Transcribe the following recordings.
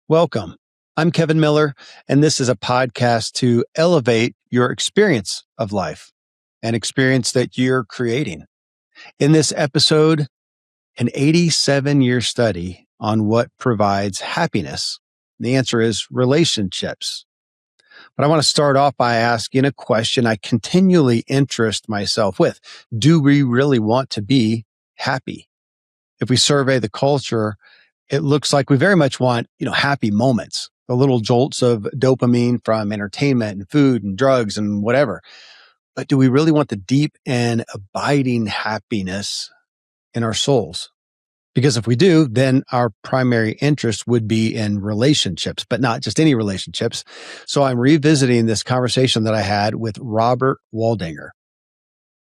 Welcome. I'm Kevin Miller, and this is a podcast to elevate your experience of life, an experience that you're creating. In this episode, an 87-year study on what provides happiness. The answer is relationships. But I want to start off by asking a question I continually interest myself with. Do we really want to be happy? If we survey the culture, it looks like we very much want, happy moments, the little jolts of dopamine from entertainment and food and drugs and whatever. But do we really want the deep and abiding happiness in our souls? Because if we do, then our primary interest would be in relationships, but not just any relationships. So I'm revisiting this conversation that I had with Robert Waldinger.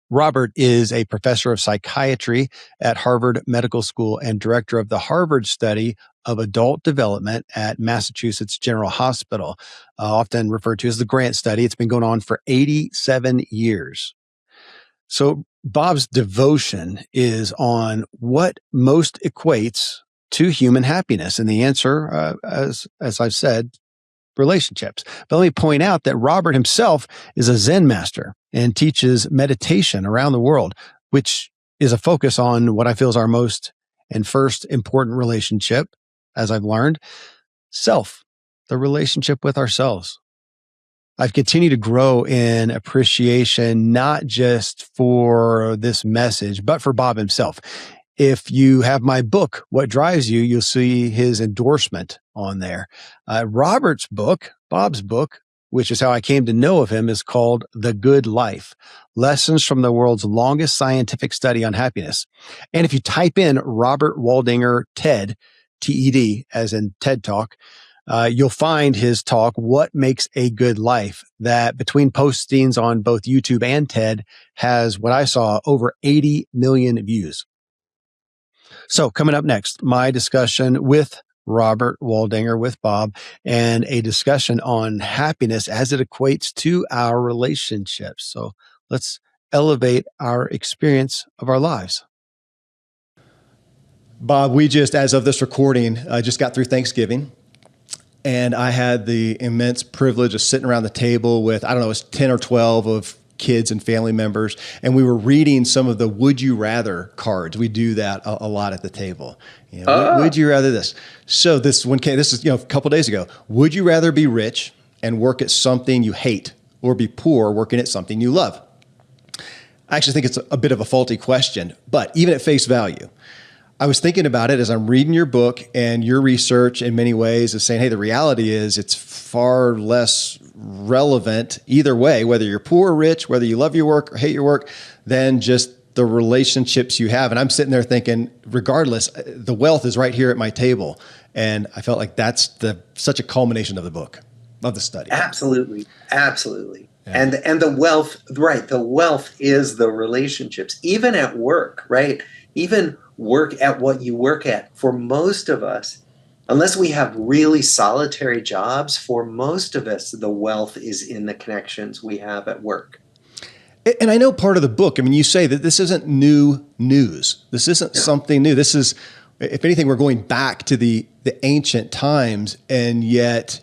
Robert is a professor of psychiatry at Harvard Medical School and director of the Harvard Study of Adult Development at Massachusetts General Hospital, often referred to as the Grant Study. It's been going on for 87 years. So Bob's devotion is on what most equates to human happiness. And the answer, as I've said, relationships. But let me point out that Robert himself is a Zen master and teaches meditation around the world, which is a focus on what I feel is our most and first important relationship, as I've learned, self, the relationship with ourselves. I've continued to grow in appreciation, not just for this message, but for Bob himself. If you have my book, What Drives You, you'll see his endorsement on there. Robert's book, Bob's book, which is how I came to know of him, is called The Good Life, Lessons from the World's Longest Scientific Study on Happiness. And if you type in Robert Waldinger TED, T-E-D, as in TED Talk, you'll find his talk, What Makes a Good Life, that between postings on both YouTube and TED has what I saw over 80 million views. So coming up next, my discussion with Robert Waldinger, with Bob, and a discussion on happiness as it equates to our relationships. So let's elevate our experience of our lives. Bob, we just, as of this recording, just got through Thanksgiving. And I had the immense privilege of sitting around the table with, it was 10 or 12 of kids and family members. And we were reading some of the would you rather cards. We do that a lot at the table. Would you rather this? So this one came, this is, a couple days ago. Would you rather be rich and work at something you hate or be poor working at something you love? I actually think it's a bit of a faulty question, but even at face value, I was thinking about it as I'm reading your book, and your research in many ways is saying, hey, the reality is it's far less relevant either way, whether you're poor or rich, whether you love your work or hate your work, than just the relationships you have. And I'm sitting there thinking, regardless, the wealth is right here at my table. And I felt like that's such a culmination of the book, of the study. Absolutely. Absolutely. Yeah. And the wealth, right, the wealth is the relationships, even at work, right? Even work at what you work at. For most of us, unless we have really solitary jobs, for most of us, the wealth is in the connections we have at work. And I know part of the book, you say that this isn't new news. This isn't something new. This is, if anything, we're going back to the ancient times, and yet,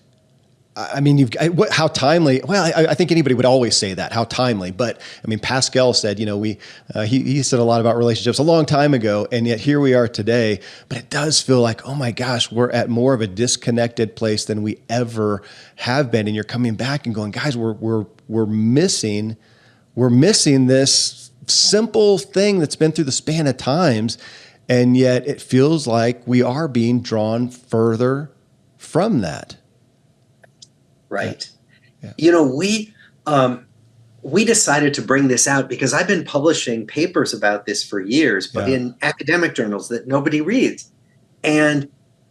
how timely? Well, I think anybody would always say that, how timely. But Pascal said, he said a lot about relationships a long time ago, and yet here we are today. But it does feel like, oh my gosh, we're at more of a disconnected place than we ever have been. And you're coming back and going, guys, we're missing this simple thing that's been through the span of times, and yet it feels like we are being drawn further from that. Right. Yeah. We decided to bring this out because I've been publishing papers about this for years, but in academic journals that nobody reads. And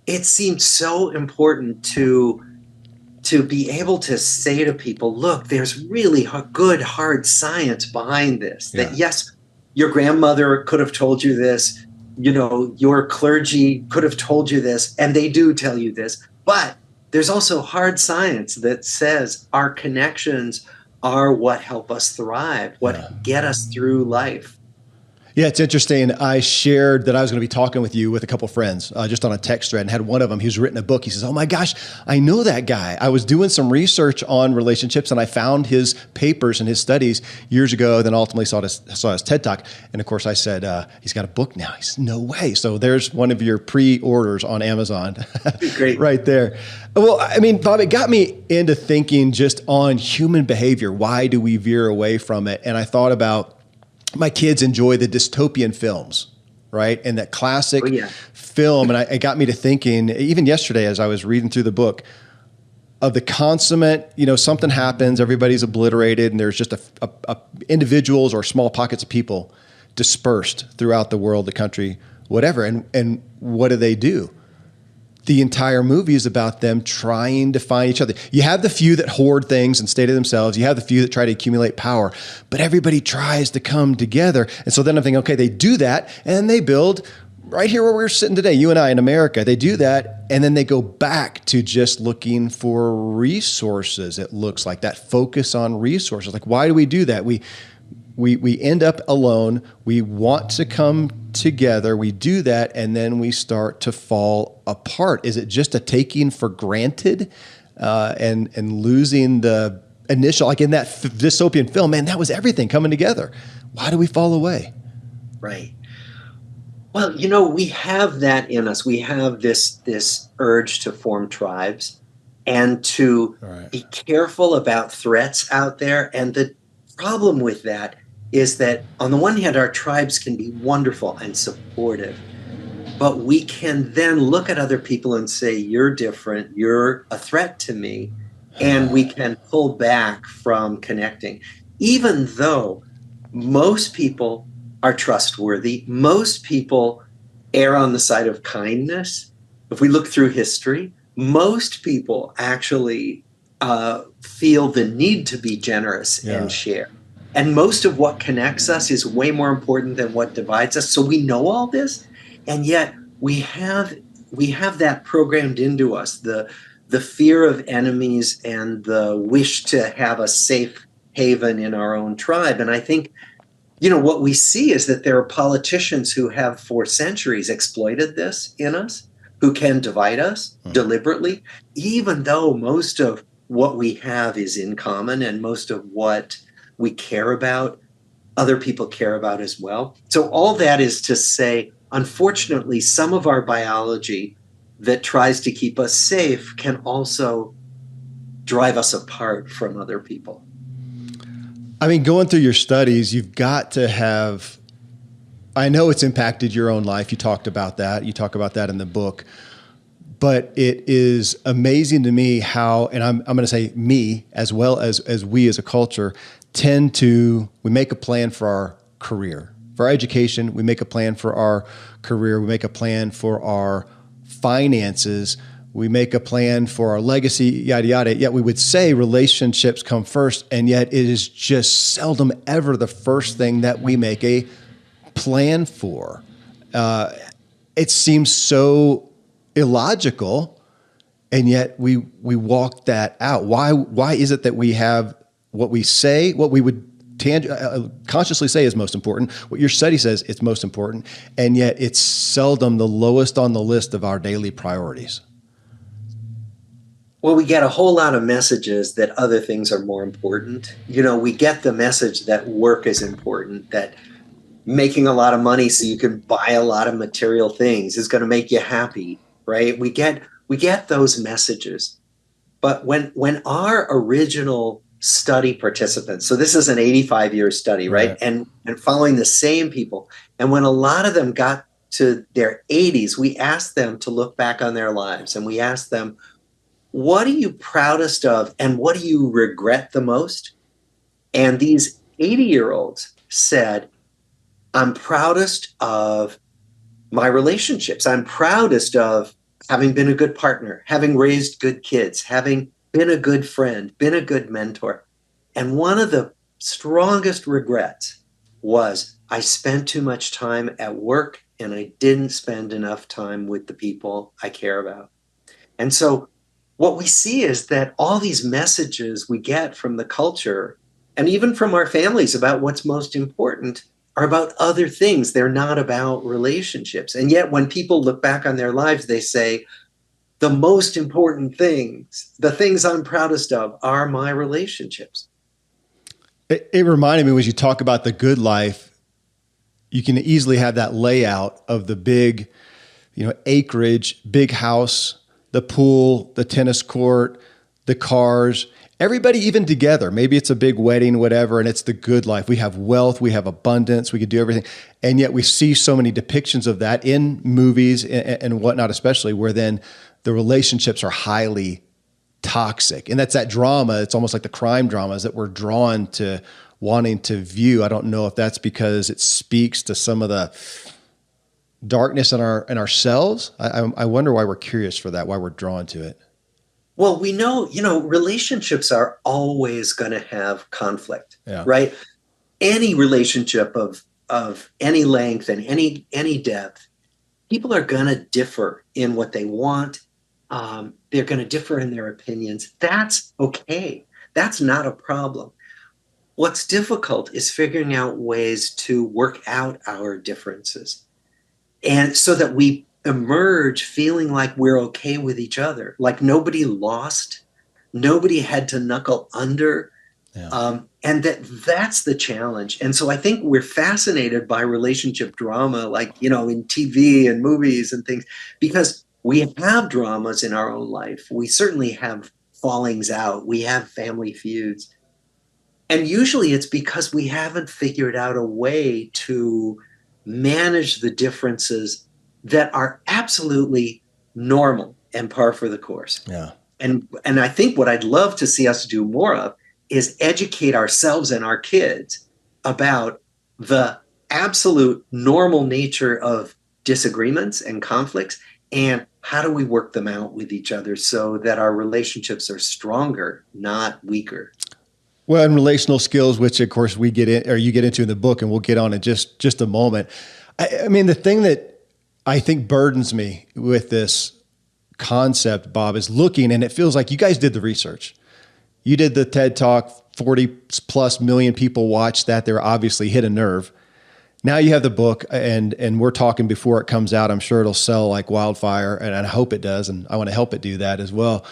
it seemed so important to be able to say to people, look, there's really good, hard science behind this. That yes, your grandmother could have told you this, your clergy could have told you this, and they do tell you this, but there's also hard science that says our connections are what help us thrive, what get us through life. Yeah, it's interesting. I shared that I was going to be talking with you with a couple of friends just on a text thread, and had one of them, he's written a book. He says, oh my gosh, I know that guy. I was doing some research on relationships and I found his papers and his studies years ago, then ultimately saw his TED Talk. And of course I said, he's got a book now. He said, no way. So there's one of your pre-orders on Amazon. Great. Right there. Well, I mean, Bob, it got me into thinking just on human behavior. Why do we veer away from it? And I thought about, my kids enjoy the dystopian films, right? And that classic film. And it got me to thinking, even yesterday, as I was reading through the book, of the consummate, something happens, everybody's obliterated, and there's just a individuals or small pockets of people dispersed throughout the world, the country, whatever. And what do? The entire movie is about them trying to find each other. You have the few that hoard things and stay to themselves. You have the few that try to accumulate power, but everybody tries to come together. And so then I'm thinking, okay, they do that and they build right here where we're sitting today, you and I in America. They do that and then they go back to just looking for resources. It looks like that focus on resources. Like, why do we do that? We end up alone. We want to come together. We do that, and then we start to fall apart. Is it just a taking for granted and losing the initial, like in that dystopian film, man, that was everything coming together. Why do we fall away? Right. Well, we have that in us. We have this urge to form tribes and to be careful about threats out there. And the problem with that is that on the one hand, our tribes can be wonderful and supportive, but we can then look at other people and say, you're different, you're a threat to me, and we can pull back from connecting. Even though most people are trustworthy, most people err on the side of kindness. If we look through history, most people actually feel the need to be generous and share. And most of what connects us is way more important than what divides us. So we know all this, and yet we have that programmed into us, the fear of enemies and the wish to have a safe haven in our own tribe. And I think, what we see is that there are politicians who have for centuries exploited this in us, who can divide us deliberately, even though most of what we have is in common and most of what we care about, other people care about as well. So all that is to say, unfortunately, some of our biology that tries to keep us safe can also drive us apart from other people. I mean, going through your studies, you've got to have, I know it's impacted your own life. You talked about that. You talk about that in the book. But it is amazing to me how, and I'm going to say me as well as we as a culture, we make a plan for our career, for our education. We make a plan for our career. We make a plan for our finances. We make a plan for our legacy, yada, yada. Yet we would say relationships come first, and yet it is just seldom ever the first thing that we make a plan for. It seems so illogical, and yet we walk that out. Why is it that we have what we say, what we would consciously say is most important, what your study says it's most important, and yet it's seldom the lowest on the list of our daily priorities? Well, we get a whole lot of messages that other things are more important. We get the message that work is important, that making a lot of money so you can buy a lot of material things is going to make you happy, right? We get those messages. But when our original study participants, so this is an 85-year study, right? And following the same people. And when a lot of them got to their 80s, we asked them to look back on their lives, and we asked them, what are you proudest of and what do you regret the most? And these 80-year-olds said, I'm proudest of my relationships. I'm proudest of having been a good partner, having raised good kids, having been a good friend, been a good mentor. And one of the strongest regrets was I spent too much time at work and I didn't spend enough time with the people I care about. And so what we see is that all these messages we get from the culture and even from our families about what's most important are about other things. They're not about relationships. And yet when people look back on their lives, they say, the most important things, the things I'm proudest of, are my relationships. It reminded me, when you talk about the good life, you can easily have that layout of the big, acreage, big house, the pool, the tennis court, the cars, everybody even together. Maybe it's a big wedding, whatever, and it's the good life. We have wealth, we have abundance, we can do everything. And yet we see so many depictions of that in movies and whatnot, especially, where then the relationships are highly toxic. And that's that drama. It's almost like the crime dramas that we're drawn to wanting to view. I don't know if that's because it speaks to some of the darkness in ourselves. I wonder why we're curious for that, why we're drawn to it. Well, we know, relationships are always going to have conflict, right? Any relationship of any length and any depth, people are going to differ in what they want. They're going to differ in their opinions. That's okay. That's not a problem. What's difficult is figuring out ways to work out our differences, and so that we emerge feeling like we're okay with each other, like nobody lost, nobody had to knuckle under. And that's the challenge. And so I think we're fascinated by relationship drama, like, in TV and movies and things, because we have dramas in our own life. We certainly have fallings out. We have family feuds. And usually it's because we haven't figured out a way to manage the differences that are absolutely normal and par for the course. And I think what I'd love to see us do more of is educate ourselves and our kids about the absolute normal nature of disagreements and conflicts, and how do we work them out with each other so that our relationships are stronger, not weaker. Well, and relational skills, which of course you get into in the book, and we'll get on in just a moment. I mean, the thing that I think burdens me with this concept, Bob, is looking, and it feels like you guys did the research. You did the TED Talk, 40 plus million people watched that. They're obviously hit a nerve. Now you have the book, and we're talking before it comes out. I'm sure it'll sell like wildfire, and I hope it does, and I want to help it do that as well.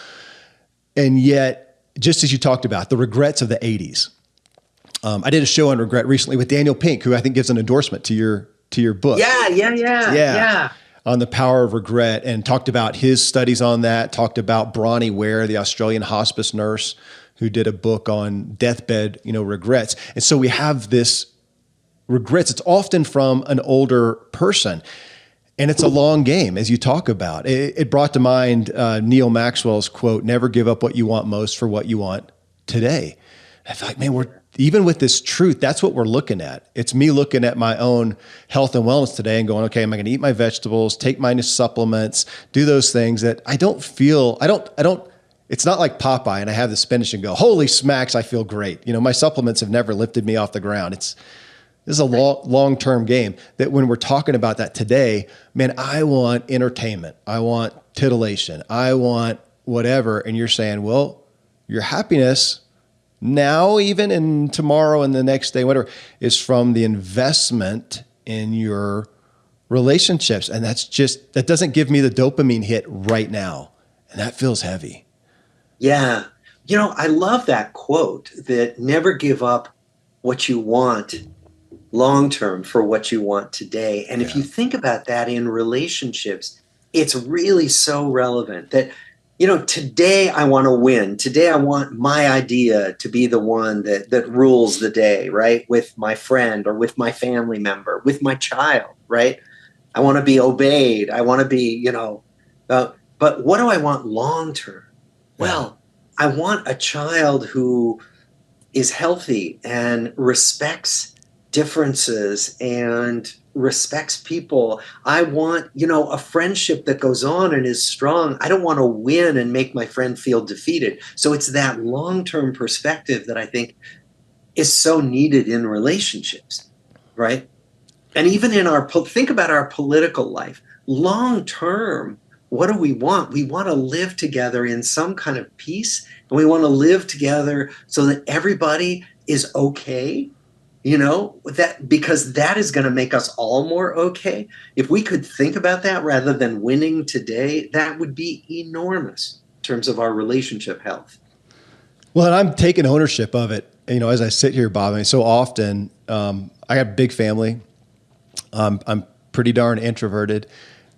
And yet, just as you talked about, the regrets of the 80s. I did a show on regret recently with Daniel Pink, who I think gives an endorsement to your book. Yeah. On the power of regret, and talked about his studies on that, talked about Bronnie Ware, the Australian hospice nurse who did a book on deathbed, regrets. And so we have this regrets. It's often from an older person. And it's a long game, as you talk about. It brought to mind Neil Maxwell's quote, "Never give up what you want most for what you want today." I feel like, man, even with this truth, that's what we're looking at. It's me looking at my own health and wellness today and going, okay, am I going to eat my vegetables, take my supplements, do those things that I don't, it's not like Popeye and I have the spinach and go, holy smacks, I feel great. My supplements have never lifted me off the ground. This is a long-term game that when we're talking about that today, man, I want entertainment. I want titillation. I want whatever. And you're saying, well, your happiness now, even and tomorrow and the next day, whatever, is from the investment in your relationships. And that doesn't give me the dopamine hit right now. And that feels heavy. Yeah. I love that quote, that never give up what you want long-term for what you want today. And if you think about that in relationships, it's really so relevant that, today I want to win. Today I want my idea to be the one that rules the day, right? With my friend or with my family member, with my child, right? I want to be obeyed. I want to be, but what do I want long-term? Well, I want a child who is healthy and respects differences and respects people. I want, a friendship that goes on and is strong. I don't want to win and make my friend feel defeated. So it's that long-term perspective that I think is so needed in relationships, right? And even think about our political life. Long-term, what do we want? We want to live together in some kind of peace, and we want to live together so that everybody is okay. that because that is going to make us all more okay. If we could think about that rather than winning today, that would be enormous in terms of our relationship health. Well, and I'm taking ownership of it. As I sit here, Bob, I mean, so often I got a big family. I'm pretty darn introverted,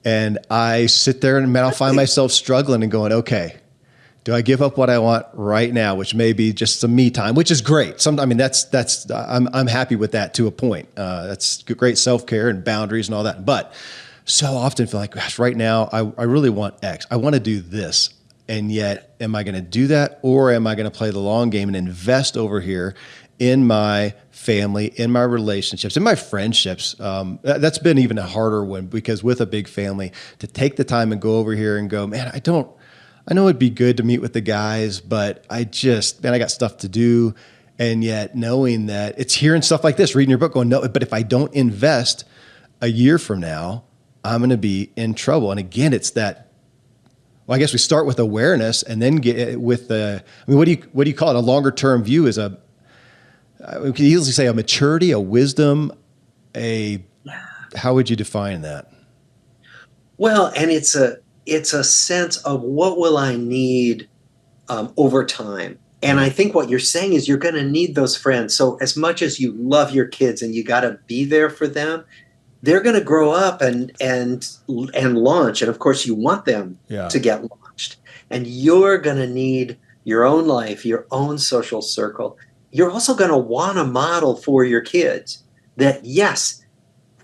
and I sit there and I'll find myself struggling and going, okay, do I give up what I want right now, which may be just some me time, which is great. I'm happy with that to a point. That's great self-care and boundaries and all that. But so often I feel like, gosh, right now I really want X. I want to do this. And yet, am I going to do that, or am I going to play the long game and invest over here in my family, in my relationships, in my friendships? That's been even a harder one, because with a big family, to take the time and go over here and go, man, I know it'd be good to meet with the guys, but I got stuff to do. And yet knowing that it's hearing stuff like this, reading your book, going, no, but if I don't invest a year from now, I'm going to be in trouble. And again, it's that, well, I guess we start with awareness and then get with what do you call it? A longer term view is we could easily say a maturity, a wisdom, how would you define that? Well, and it's a sense of what will I need over time. And I think what you're saying is you're going to need those friends. So as much as you love your kids and you got to be there for them, they're going to grow up and launch. And of course, you want them to get launched. And you're going to need your own life, your own social circle. You're also going to want to model for your kids that, yes,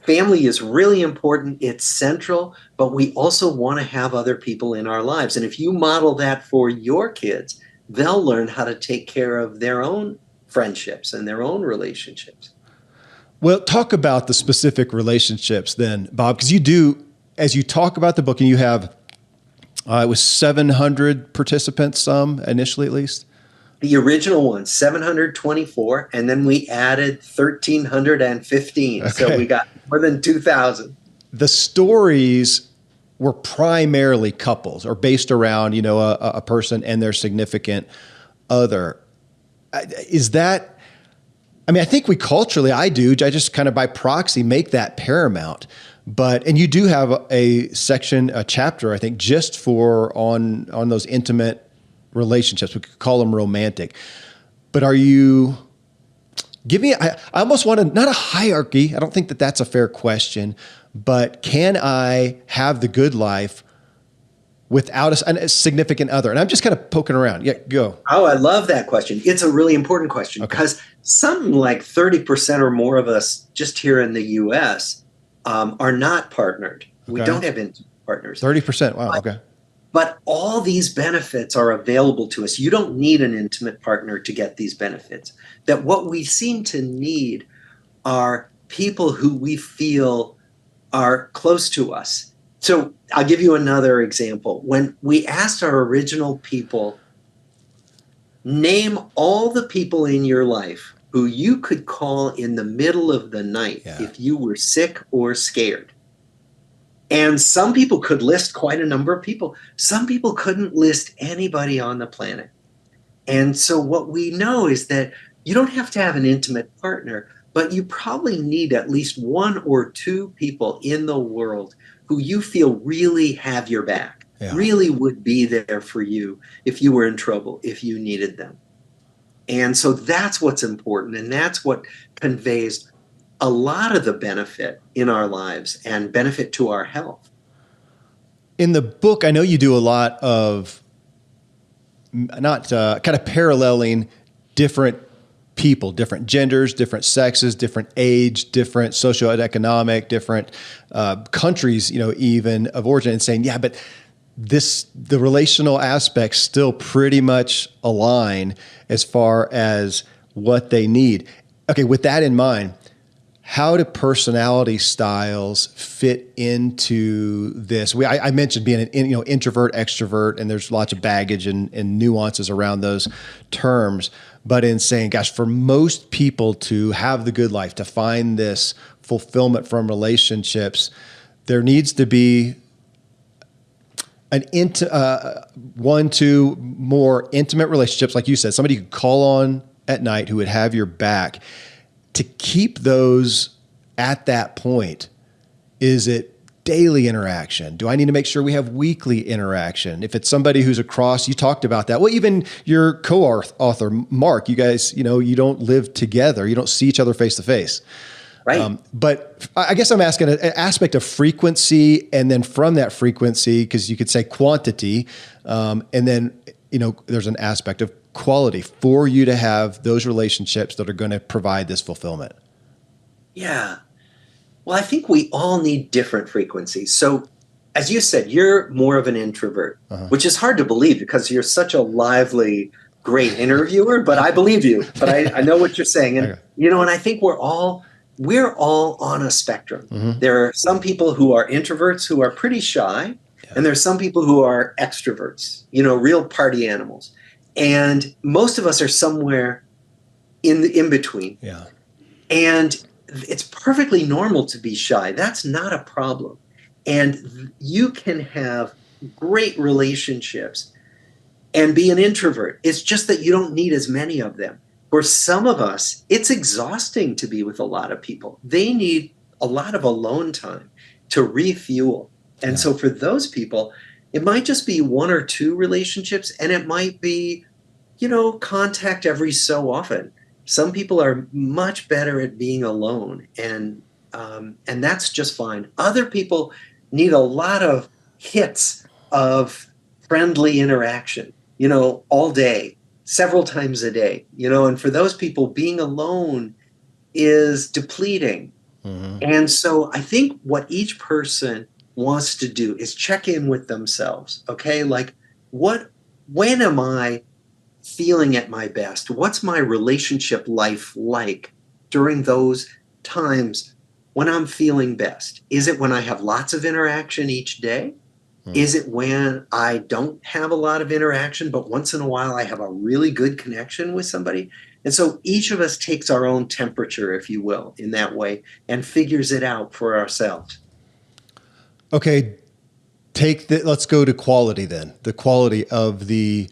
family is really important. It's central, but we also want to have other people in our lives. And if you model that for your kids, they'll learn how to take care of their own friendships and their own relationships. Well, talk about the specific relationships then, Bob, because you do, as you talk about the book, and you have, it was 700 participants, initially at least? The original one, 724, and then we added 1,315. Okay. So we got more than 2,000. The stories were primarily couples, or based around, a person and their significant other. Is that... I think we culturally, I just kind of by proxy make that paramount. And you do have a chapter, I think, just on those intimate relationships. We could call them romantic. But are you, I almost want not a hierarchy. I don't think that that's a fair question, but can I have the good life without a significant other? And I'm just kind of poking around. Yeah, go. Oh, I love that question. It's a really important question because something like 30% or more of us just here in the U.S. Are not partnered. Okay. We don't have intimate partners. 30%. Wow. Okay. But all these benefits are available to us. You don't need an intimate partner to get these benefits. That what we seem to need are people who we feel are close to us. So I'll give you another example. When we asked our original people, name all the people in your life who you could call in the middle of the night if you were sick or scared. And some people could list quite a number of people. Some people couldn't list anybody on the planet. And so what we know is that you don't have to have an intimate partner, but you probably need at least one or two people in the world who you feel really have your back, really would be there for you if you were in trouble, if you needed them. And so that's what's important. And that's what conveys a lot of the benefit in our lives and benefit to our health. In the book, I know you do a lot of kind of paralleling different people, different genders, different sexes, different age, different socioeconomic, different countries, even of origin, and saying, but the relational aspects still pretty much align as far as what they need. Okay, with that in mind, how do personality styles fit into this? I mentioned being an introvert, extrovert, and there's lots of baggage and nuances around those terms. But in saying, gosh, for most people to have the good life, to find this fulfillment from relationships, there needs to be one, two more intimate relationships, like you said, somebody you could call on at night who would have your back. to keep those at that point, is it daily interaction? Do I need to make sure we have weekly interaction? If it's somebody who's across, you talked about that. Well, even your co-author, Mark, you guys, you don't live together. You don't see each other face to face. Right. But I guess I'm asking an aspect of frequency, and then from that frequency, because you could say quantity, and then, there's an aspect of quality for you to have those relationships that are going to provide this fulfillment. Yeah. Well, I think we all need different frequencies. So as you said, you're more of an introvert, which is hard to believe because you're such a lively, great interviewer, but I believe you. But I know what you're saying. And, Okay. And I think we're all on a spectrum. There are some people who are introverts who are pretty shy, and there's some people who are extroverts, real party animals. And most of us are somewhere in between. Yeah. And it's perfectly normal to be shy. That's not a problem. And you can have great relationships and be an introvert. It's just that you don't need as many of them. For some of us, it's exhausting to be with a lot of people. They need a lot of alone time to refuel. And so for those people, it might just be one or two relationships, and it might be, contact every so often. Some people are much better at being alone, and that's just fine. Other people need a lot of hits of friendly interaction, all day, several times a day, and for those people, being alone is depleting. And so I think what each person wants to do is check in with themselves. Okay. Like when am I feeling at my best? What's my relationship life like during those times when I'm feeling best? Is it when I have lots of interaction each day? Is it when I don't have a lot of interaction, but once in a while I have a really good connection with somebody? And so each of us takes our own temperature, if you will, in that way, and figures it out for ourselves. Okay. Let's go to quality then. The quality of the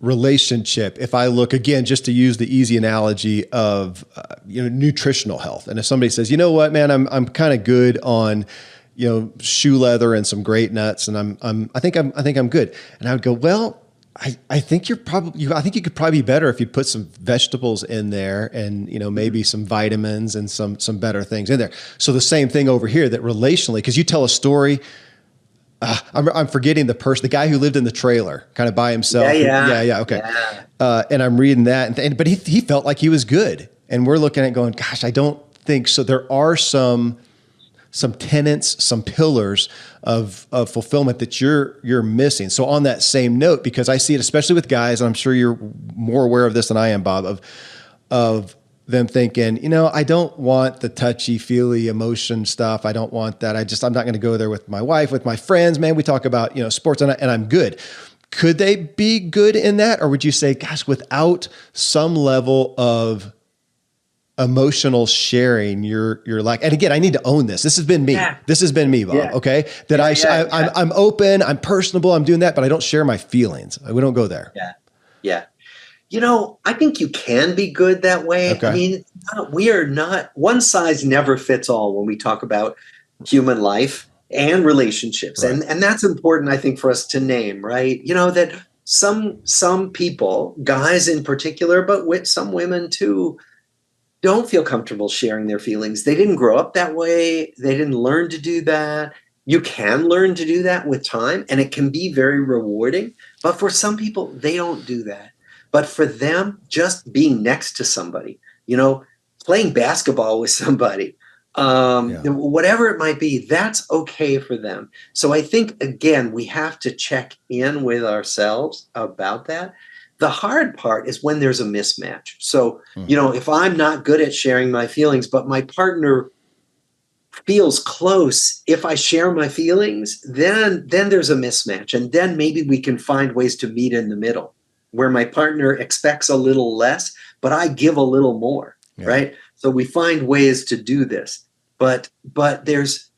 relationship. If I look again, just to use the easy analogy of, nutritional health. And if somebody says, you know what, man, I'm kind of good on, shoe leather and some great nuts, and I think I'm good. And I would go, well, I think you could probably be better if you put some vegetables in there, and maybe some vitamins and some better things in there. So the same thing over here, that relationally, because you tell a story. I'm forgetting the guy who lived in the trailer, kind of by himself. Okay. Yeah. And I'm reading that, but he felt like he was good, and we're looking at it going, gosh, I don't think so. There are some tenets, some pillars of fulfillment that you're missing. So on that same note, because I see it, especially with guys, and I'm sure you're more aware of this than I am, Bob, of them thinking, I don't want the touchy-feely emotion stuff. I don't want that. I'm not going to go there with my wife, with my friends. Man, we talk about, sports, and I'm good. Could they be good in that? Or would you say, gosh, without some level of emotional sharing, you're like, and again, I need to own this. This has been me. Yeah. This has been me, Bob. Yeah. Okay. That I'm open, I'm personable, I'm doing that, but I don't share my feelings. We don't go there. Yeah. Yeah. I think you can be good that way. Okay. I mean, we are not, one size never fits all when we talk about human life and relationships. Right. And that's important, I think, for us to name, right? That some people, guys in particular, but with some women too, don't feel comfortable sharing their feelings. They didn't grow up that way. They didn't learn to do that. You can learn to do that with time, and it can be very rewarding. But for some people, they don't do that. But for them, just being next to somebody, playing basketball with somebody, whatever it might be, that's okay for them. So I think, again, we have to check in with ourselves about that. The hard part is when there's a mismatch. So, if I'm not good at sharing my feelings, but my partner feels close, if I share my feelings, then there's a mismatch. And then maybe we can find ways to meet in the middle, where my partner expects a little less, but I give a little more, right? So we find ways to do this. But there's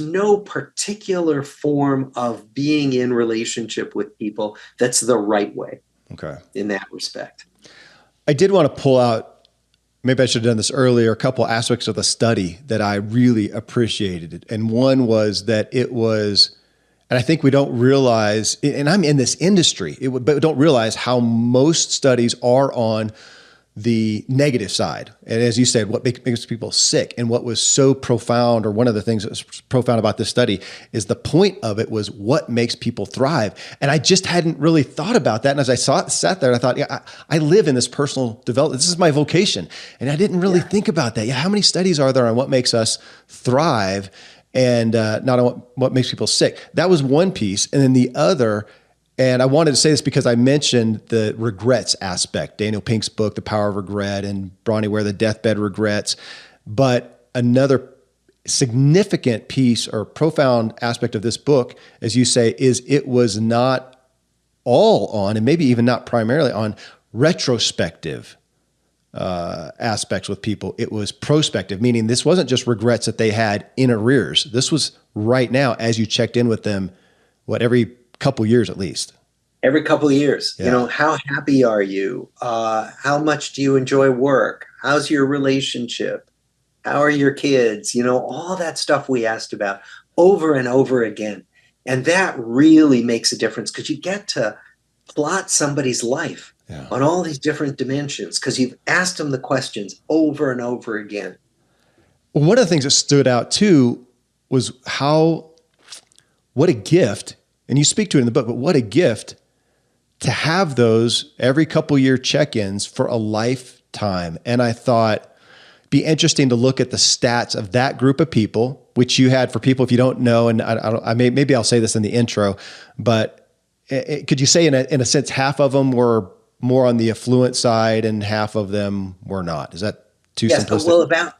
no particular form of being in relationship with people that's the right way. Okay. In that respect. I did want to pull out maybe I should have done this earlier, a couple aspects of the study that I really appreciated. And one was that it was, and I think we don't realize, and I'm in this industry, but we don't realize how most studies are on the negative side. And as you said, what makes people sick. And what was so profound, or one of the things that was profound about this study, is the point of it was what makes people thrive. And I just hadn't really thought about that. And as I sat there, I thought, yeah, I live in this personal development. This is my vocation. And I didn't really think about that. Yeah, how many studies are there on what makes us thrive and not on what makes people sick? That was one piece. And then the other, and I wanted to say this because I mentioned the regrets aspect, Daniel Pink's book, The Power of Regret, and Bronnie Ware, The Deathbed Regrets. But another significant piece or profound aspect of this book, as you say, is it was not all on, and maybe even not primarily on, retrospective aspects with people. It was prospective, meaning this wasn't just regrets that they had in arrears. This was right now as you checked in with them, every couple years at least. Every couple of years. Yeah. How happy are you? How much do you enjoy work? How's your relationship? How are your kids? All that stuff we asked about over and over again. And that really makes a difference because you get to plot somebody's life on all these different dimensions because you've asked them the questions over and over again. Well, one of the things that stood out too was what a gift. And you speak to it in the book, but what a gift to have those every couple year check-ins for a lifetime. And I thought it'd be interesting to look at the stats of that group of people, which you had for people, if you don't know, and maybe I'll say this in the intro, but could you say in a sense, half of them were more on the affluent side and half of them were not? Is that too simplistic? Well, about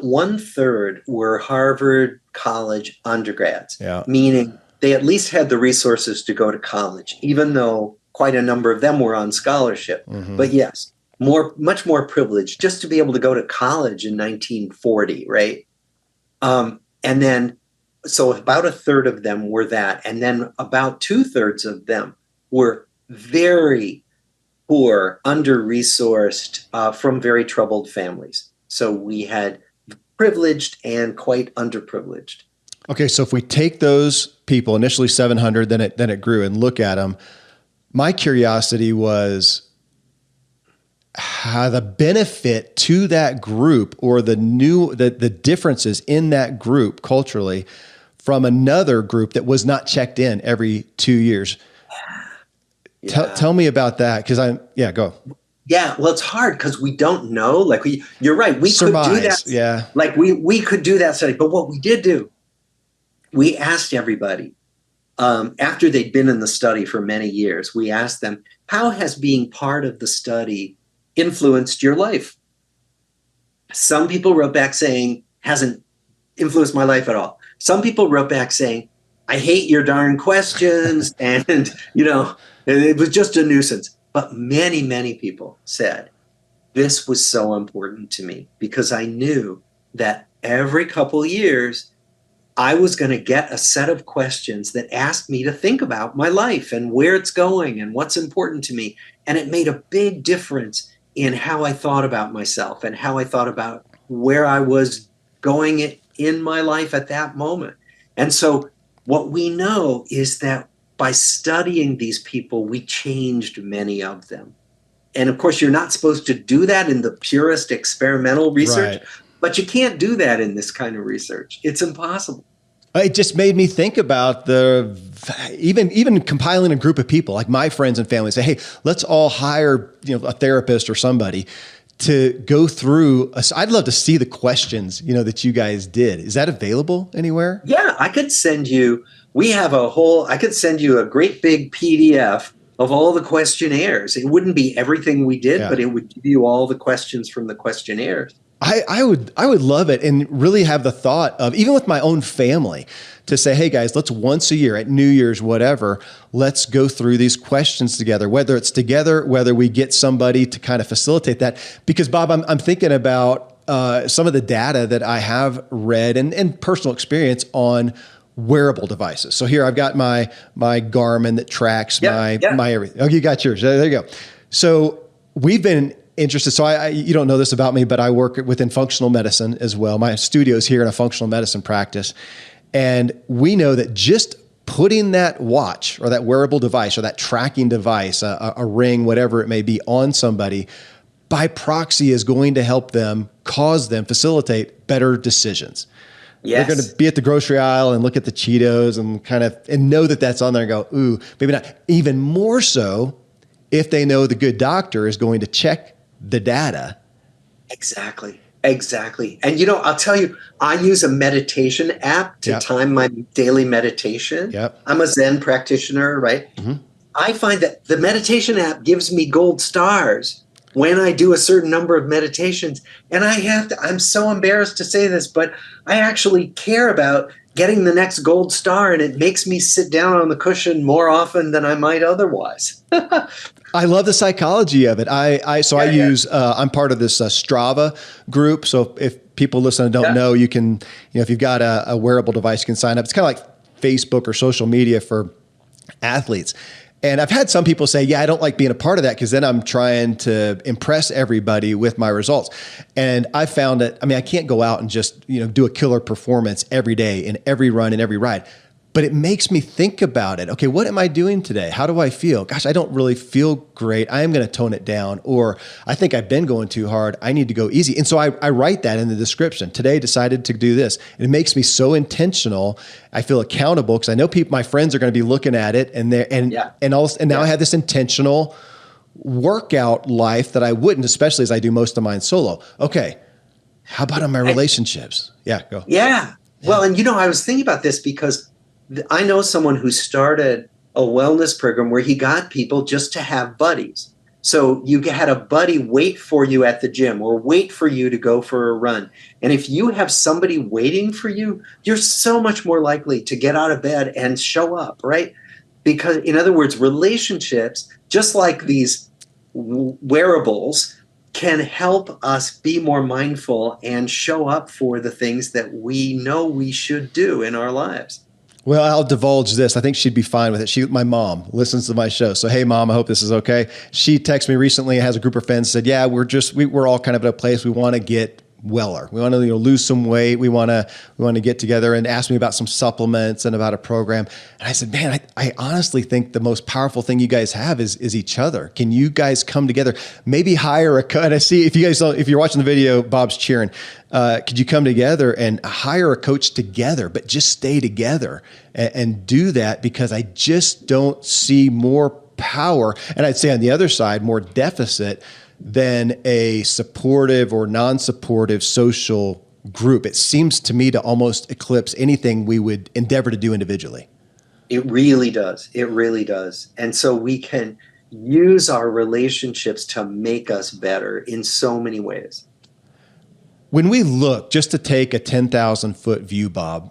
1/3 were Harvard College undergrads, meaning they at least had the resources to go to college, even though quite a number of them were on scholarship. Mm-hmm. But yes, much more privileged just to be able to go to college in 1940, right? And then, so about 1/3 of them were that. And then about 2/3 of them were very poor, under-resourced, from very troubled families. So we had privileged and quite underprivileged. Okay, so if we take those people, initially 700, then it grew, and look at them, my curiosity was how the benefit to that group or the differences in that group culturally from another group that was not checked in every 2 years. Yeah. Tell me about that, because go. Yeah, well, it's hard because we don't know. Like you're right. We surmise, could do that. Yeah, like we could do that study, but what we did do, we asked everybody after they'd been in the study for many years. We asked them, "How has being part of the study influenced your life?" Some people wrote back saying, "Hasn't influenced my life at all." Some people wrote back saying, "I hate your darn questions," and it was just a nuisance. But many, many people said, this was so important to me because I knew that every couple of years, I was going to get a set of questions that asked me to think about my life and where it's going and what's important to me. And it made a big difference in how I thought about myself and how I thought about where I was going in my life at that moment. And so what we know is that by studying these people, we changed many of them. And of course, you're not supposed to do that in the purest experimental research, right. But you can't do that in this kind of research. It's impossible. It just made me think about even compiling a group of people, like my friends and family, say, hey, let's all hire a therapist or somebody to go through. I'd love to see the questions that you guys did. Is that available anywhere? Yeah, I could send you. I could send you a great big PDF of all the questionnaires. It wouldn't be everything we did, but it would give you all the questions from the questionnaires. I would love it, and really have the thought of, even with my own family, to say, hey guys, let's once a year at New Year's, whatever, let's go through these questions together, whether it's together, whether we get somebody to kind of facilitate that. Because Bob, I'm thinking about some of the data that I have read and personal experience on wearable devices. So here I've got my Garmin that tracks my everything. Oh, you got yours. There you go. So we've been interested. So you don't know this about me, but I work within functional medicine as well. My studio is here in a functional medicine practice. And we know that just putting that watch or that wearable device or that tracking device, a ring, whatever it may be, on somebody by proxy is going to help them, facilitate better decisions. Yes. They're going to be at the grocery aisle and look at the Cheetos and know that that's on there and go, ooh, maybe not. Even more so if they know the good doctor is going to check the data. Exactly. And I'll tell you, I use a meditation app to time my daily meditation. Yep. I'm a Zen practitioner, right? Mm-hmm. I find that the meditation app gives me gold stars when I do a certain number of meditations. And I'm so embarrassed to say this, but I actually care about getting the next gold star, and it makes me sit down on the cushion more often than I might otherwise. I love the psychology of it. I'm part of this Strava group. So if people listen and don't know, you can, if you've got a wearable device, you can sign up. It's kind of like Facebook or social media for athletes. And I've had some people say, I don't like being a part of that because then I'm trying to impress everybody with my results. And I found that, I can't go out and just, do a killer performance every day in every run and every ride. But it makes me think about it. Okay, what am I doing today? How do I feel? Gosh, I don't really feel great. I am going to tone it down. Or I think I've been going too hard. I need to go easy. And so I write that in the description. Today, decided to do this. And it makes me so intentional. I feel accountable because I know my friends are going to be looking at it. And now I have this intentional workout life that I wouldn't, especially as I do most of mine solo. Okay, how about on my relationships? Yeah, go. Yeah. Well, and I was thinking about this because I know someone who started a wellness program where he got people just to have buddies. So you had a buddy wait for you at the gym or wait for you to go for a run. And if you have somebody waiting for you, you're so much more likely to get out of bed and show up, right? Because in other words, relationships, just like these wearables, can help us be more mindful and show up for the things that we know we should do in our lives. Well, I'll divulge this. I think she'd be fine with it. My mom listens to my show. So, hey, Mom, I hope this is okay. She texted me recently, has a group of friends, said, we're all kind of at a place we want to get weller. We want to lose some weight. We want to get together, and ask me about some supplements and about a program. And I said, man, I honestly think the most powerful thing you guys have is each other. Can you guys come together? Maybe hire a coach. And I see if you're watching the video, Bob's cheering. Could you come together and hire a coach together, but just stay together and do that? Because I just don't see more power. And I'd say on the other side, more deficit than a supportive or non-supportive social group. It seems to me to almost eclipse anything we would endeavor to do individually. It really does. It really does. And so we can use our relationships to make us better in so many ways. When we look, just to take a 10,000 foot view, Bob,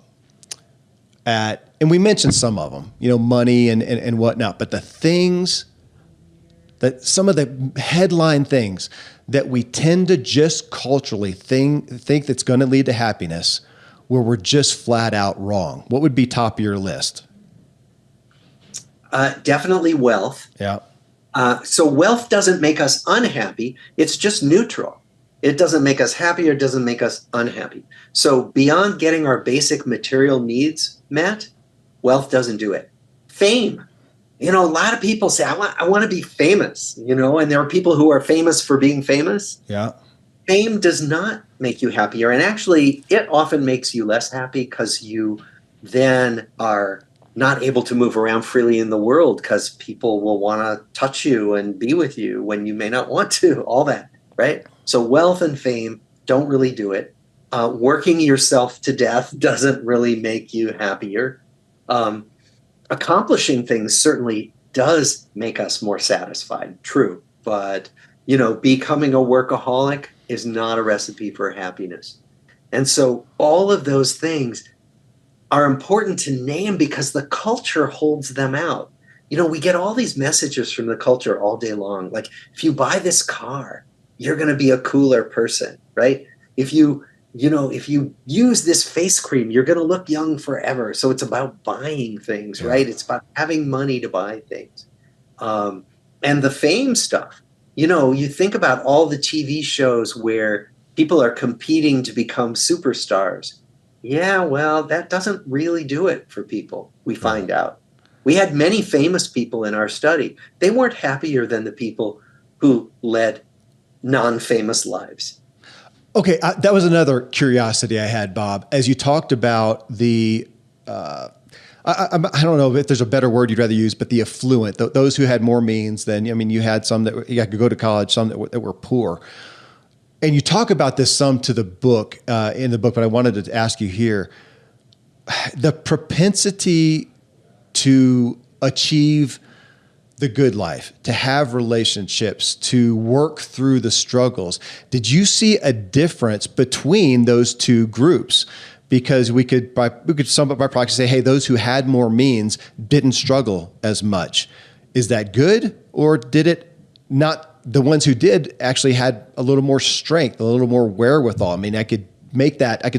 and we mentioned some of them, money and whatnot, but the things that some of the headline things that we tend to just culturally think that's going to lead to happiness, where we're just flat out wrong. What would be top of your list? Definitely wealth. Yeah. So wealth doesn't make us unhappy. It's just neutral. It doesn't make us happy or doesn't make us unhappy. So beyond getting our basic material needs met, wealth doesn't do it. Fame. A lot of people say, I want to be famous, and there are people who are famous for being famous. Yeah. Fame does not make you happier. And actually, it often makes you less happy because you then are not able to move around freely in the world because people will want to touch you and be with you when you may not want to, all that, right? So wealth and fame don't really do it. Working yourself to death doesn't really make you happier. Accomplishing things certainly does make us more satisfied, true. But, becoming a workaholic is not a recipe for happiness. And so all of those things are important to name because the culture holds them out. We get all these messages from the culture all day long. Like, if you buy this car, you're going to be a cooler person, right? If you use this face cream, you're going to look young forever. So it's about buying things, right? It's about having money to buy things. And the fame stuff, You think about all the TV shows where people are competing to become superstars. Yeah, well, that doesn't really do it for people, we find out. We had many famous people in our study. They weren't happier than the people who led non-famous lives. Okay, that was another curiosity I had, Bob. As you talked about the, I don't know if there's a better word you'd rather use, but the affluent, those who had more means than, you had some that you could go to college, some that were poor. And you talk about this some to the book, in the book, but I wanted to ask you here, the propensity to achieve the good life, to have relationships, to work through the struggles. Did you see a difference between those two groups? Because we could sum up by proxy say, hey, those who had more means didn't struggle as much. Is that good? Or did it not? The ones who did actually had a little more strength, a little more wherewithal. I mean, I could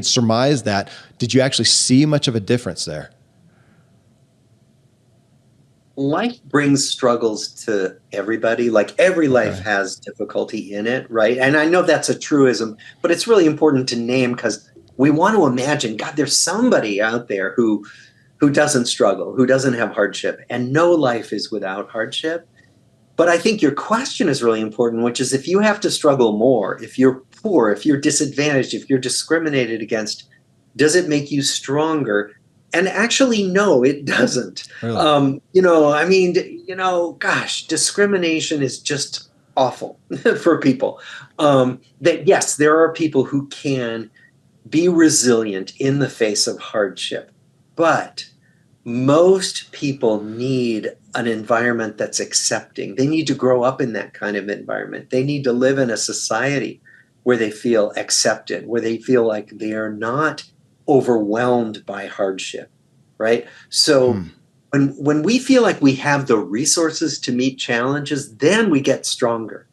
surmise that. Did you actually see much of a difference there? Life brings struggles to everybody. Like every life has difficulty in it, right? And I know that's a truism, but it's really important to name because we want to imagine, God, there's somebody out there who doesn't struggle, who doesn't have hardship, and no life is without hardship. But I think your question is really important, which is if you have to struggle more, if you're poor, if you're disadvantaged, if you're discriminated against, does it make you stronger? And actually, no, it doesn't. Really? Gosh, discrimination is just awful for people. That yes, there are people who can be resilient in the face of hardship, but most people need an environment that's accepting. They need to grow up in that kind of environment. They need to live in a society where they feel accepted, where they feel like they are not overwhelmed by hardship, right? So when we feel like we have the resources to meet challenges, then we get stronger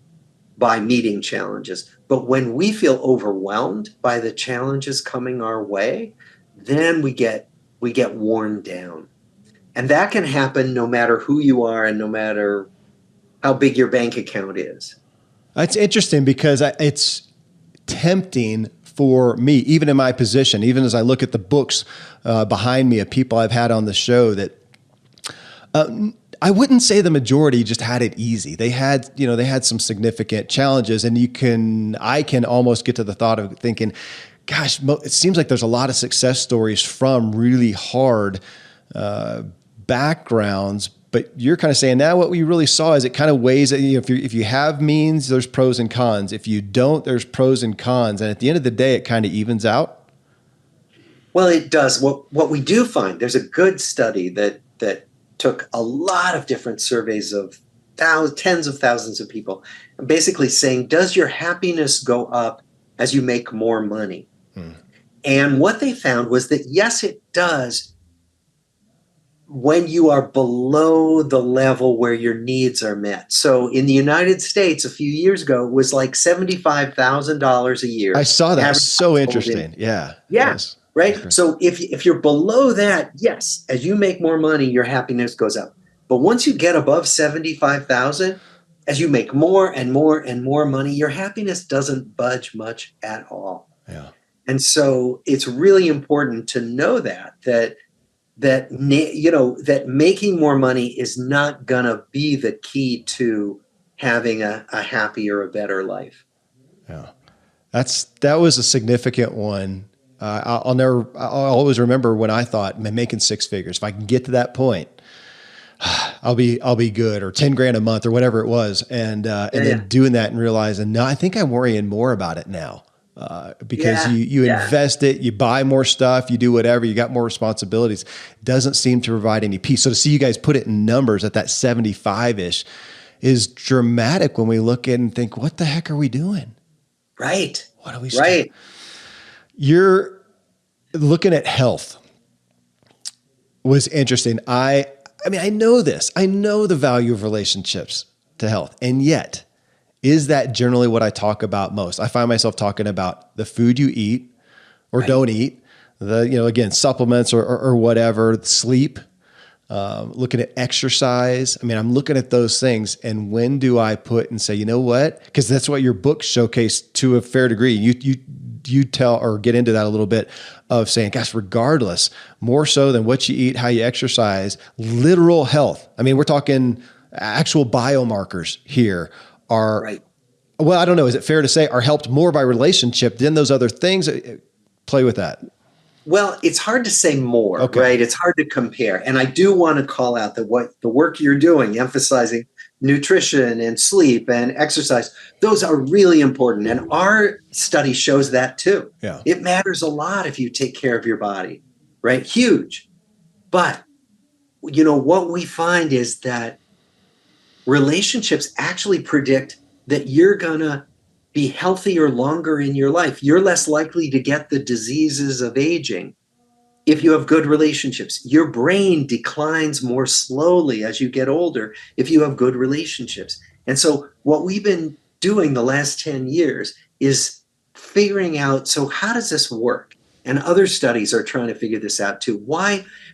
by meeting challenges. But when we feel overwhelmed by the challenges coming our way, then we get worn down. And that can happen no matter who you are and no matter how big your bank account is. That's interesting because it's tempting for me, even in my position, even as I look at the books behind me of people I've had on the show, that I wouldn't say the majority just had it easy. They had some significant challenges, and I can almost get to the thought of thinking, gosh, it seems like there's a lot of success stories from really hard backgrounds. But you're kind of saying now what we really saw is it kind of weighs, if you have means, there's pros and cons. If you don't, there's pros and cons. And at the end of the day, it kind of evens out. Well, it does. What we do find, there's a good study that took a lot of different surveys of tens of thousands of people, and basically saying, does your happiness go up as you make more money? And what they found was that, yes, it does when you are below the level where your needs are met. So in the United States, a few years ago, it was like $75,000 a year. I saw that. So interesting. Yeah. Yes. Right. Okay. So if you're below that, yes, as you make more money, your happiness goes up. But once you get above 75,000, as you make more and more and more money, your happiness doesn't budge much at all. Yeah. And so it's really important to know that making more money is not gonna be the key to having a happier, a better life. Yeah, that was a significant one. I'll always remember when I thought, man, making six figures, if I can get to that point, I'll be good, or 10 grand a month or whatever it was. And then doing that and realizing, no, I think I'm worrying more about it now. Because you invest it, you buy more stuff, you do whatever, you got more responsibilities. Doesn't seem to provide any peace. So to see you guys put it in numbers at that 75-ish is dramatic when we look at it and think, what the heck are we doing? Right. What are we doing? Right. You're looking at health was interesting. I know this. I know the value of relationships to health. And yet, is that generally what I talk about most? I find myself talking about the food you eat or don't eat, again, supplements or whatever, sleep, looking at exercise. I mean, I'm looking at those things. And when do I put and say, you know what? Because that's what your book showcased to a fair degree. You tell or get into that a little bit of saying, gosh, regardless, more so than what you eat, how you exercise, literal health. I mean, we're talking actual biomarkers here are, right. Well, I don't know. Is it fair to say are helped more by relationship than those other things? Play with that. Well, it's hard to say more, okay. right? It's hard to compare. And I do want to call out that what the work you're doing, emphasizing nutrition and sleep and exercise, those are really important. And our study shows that too. Yeah. It matters a lot if you take care of your body, right? Huge. But, what we find is that relationships actually predict that you're going to be healthier longer in your life. You're less likely to get the diseases of aging if you have good relationships. Your brain declines more slowly as you get older if you have good relationships. And so what we've been doing the last 10 years is figuring out, so how does this work? And other studies are trying to figure this out too.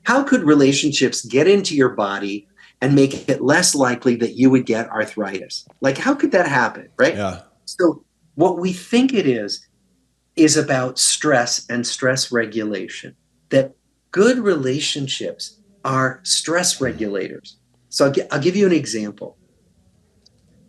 How could relationships get into your body and make it less likely that you would get arthritis? Like, how could that happen, right? Yeah. So what we think it is about stress and stress regulation, that good relationships are stress regulators. So I'll give you an example.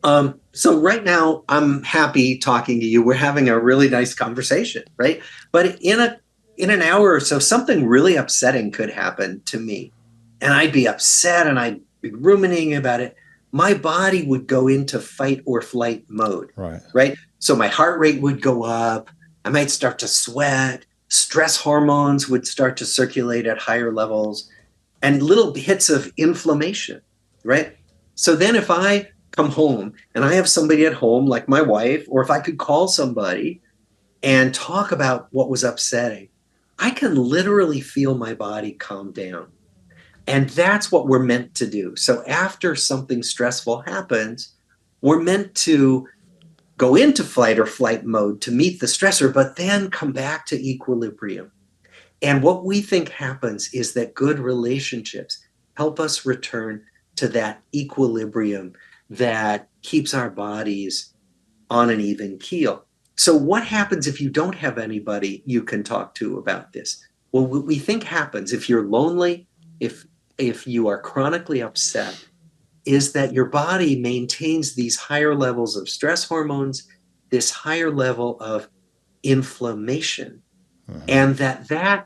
So right now, I'm happy talking to you. We're having a really nice conversation, right? But in an hour or so, something really upsetting could happen to me. And I'd be upset and I'd be ruminating about it. My body would go into fight or flight mode, right? So my heart rate would go up. I might start to sweat. Stress hormones would start to circulate at higher levels and little hits of inflammation, right? So then if I come home and I have somebody at home like my wife, or if I could call somebody and talk about what was upsetting, I can literally feel my body calm down. And that's what we're meant to do. So after something stressful happens, we're meant to go into fight or flight mode to meet the stressor, but then come back to equilibrium. And what we think happens is that good relationships help us return to that equilibrium that keeps our bodies on an even keel. So what happens if you don't have anybody you can talk to about this? Well, what we think happens if you're lonely, if you are chronically upset, is that your body maintains these higher levels of stress hormones, this higher level of inflammation, and that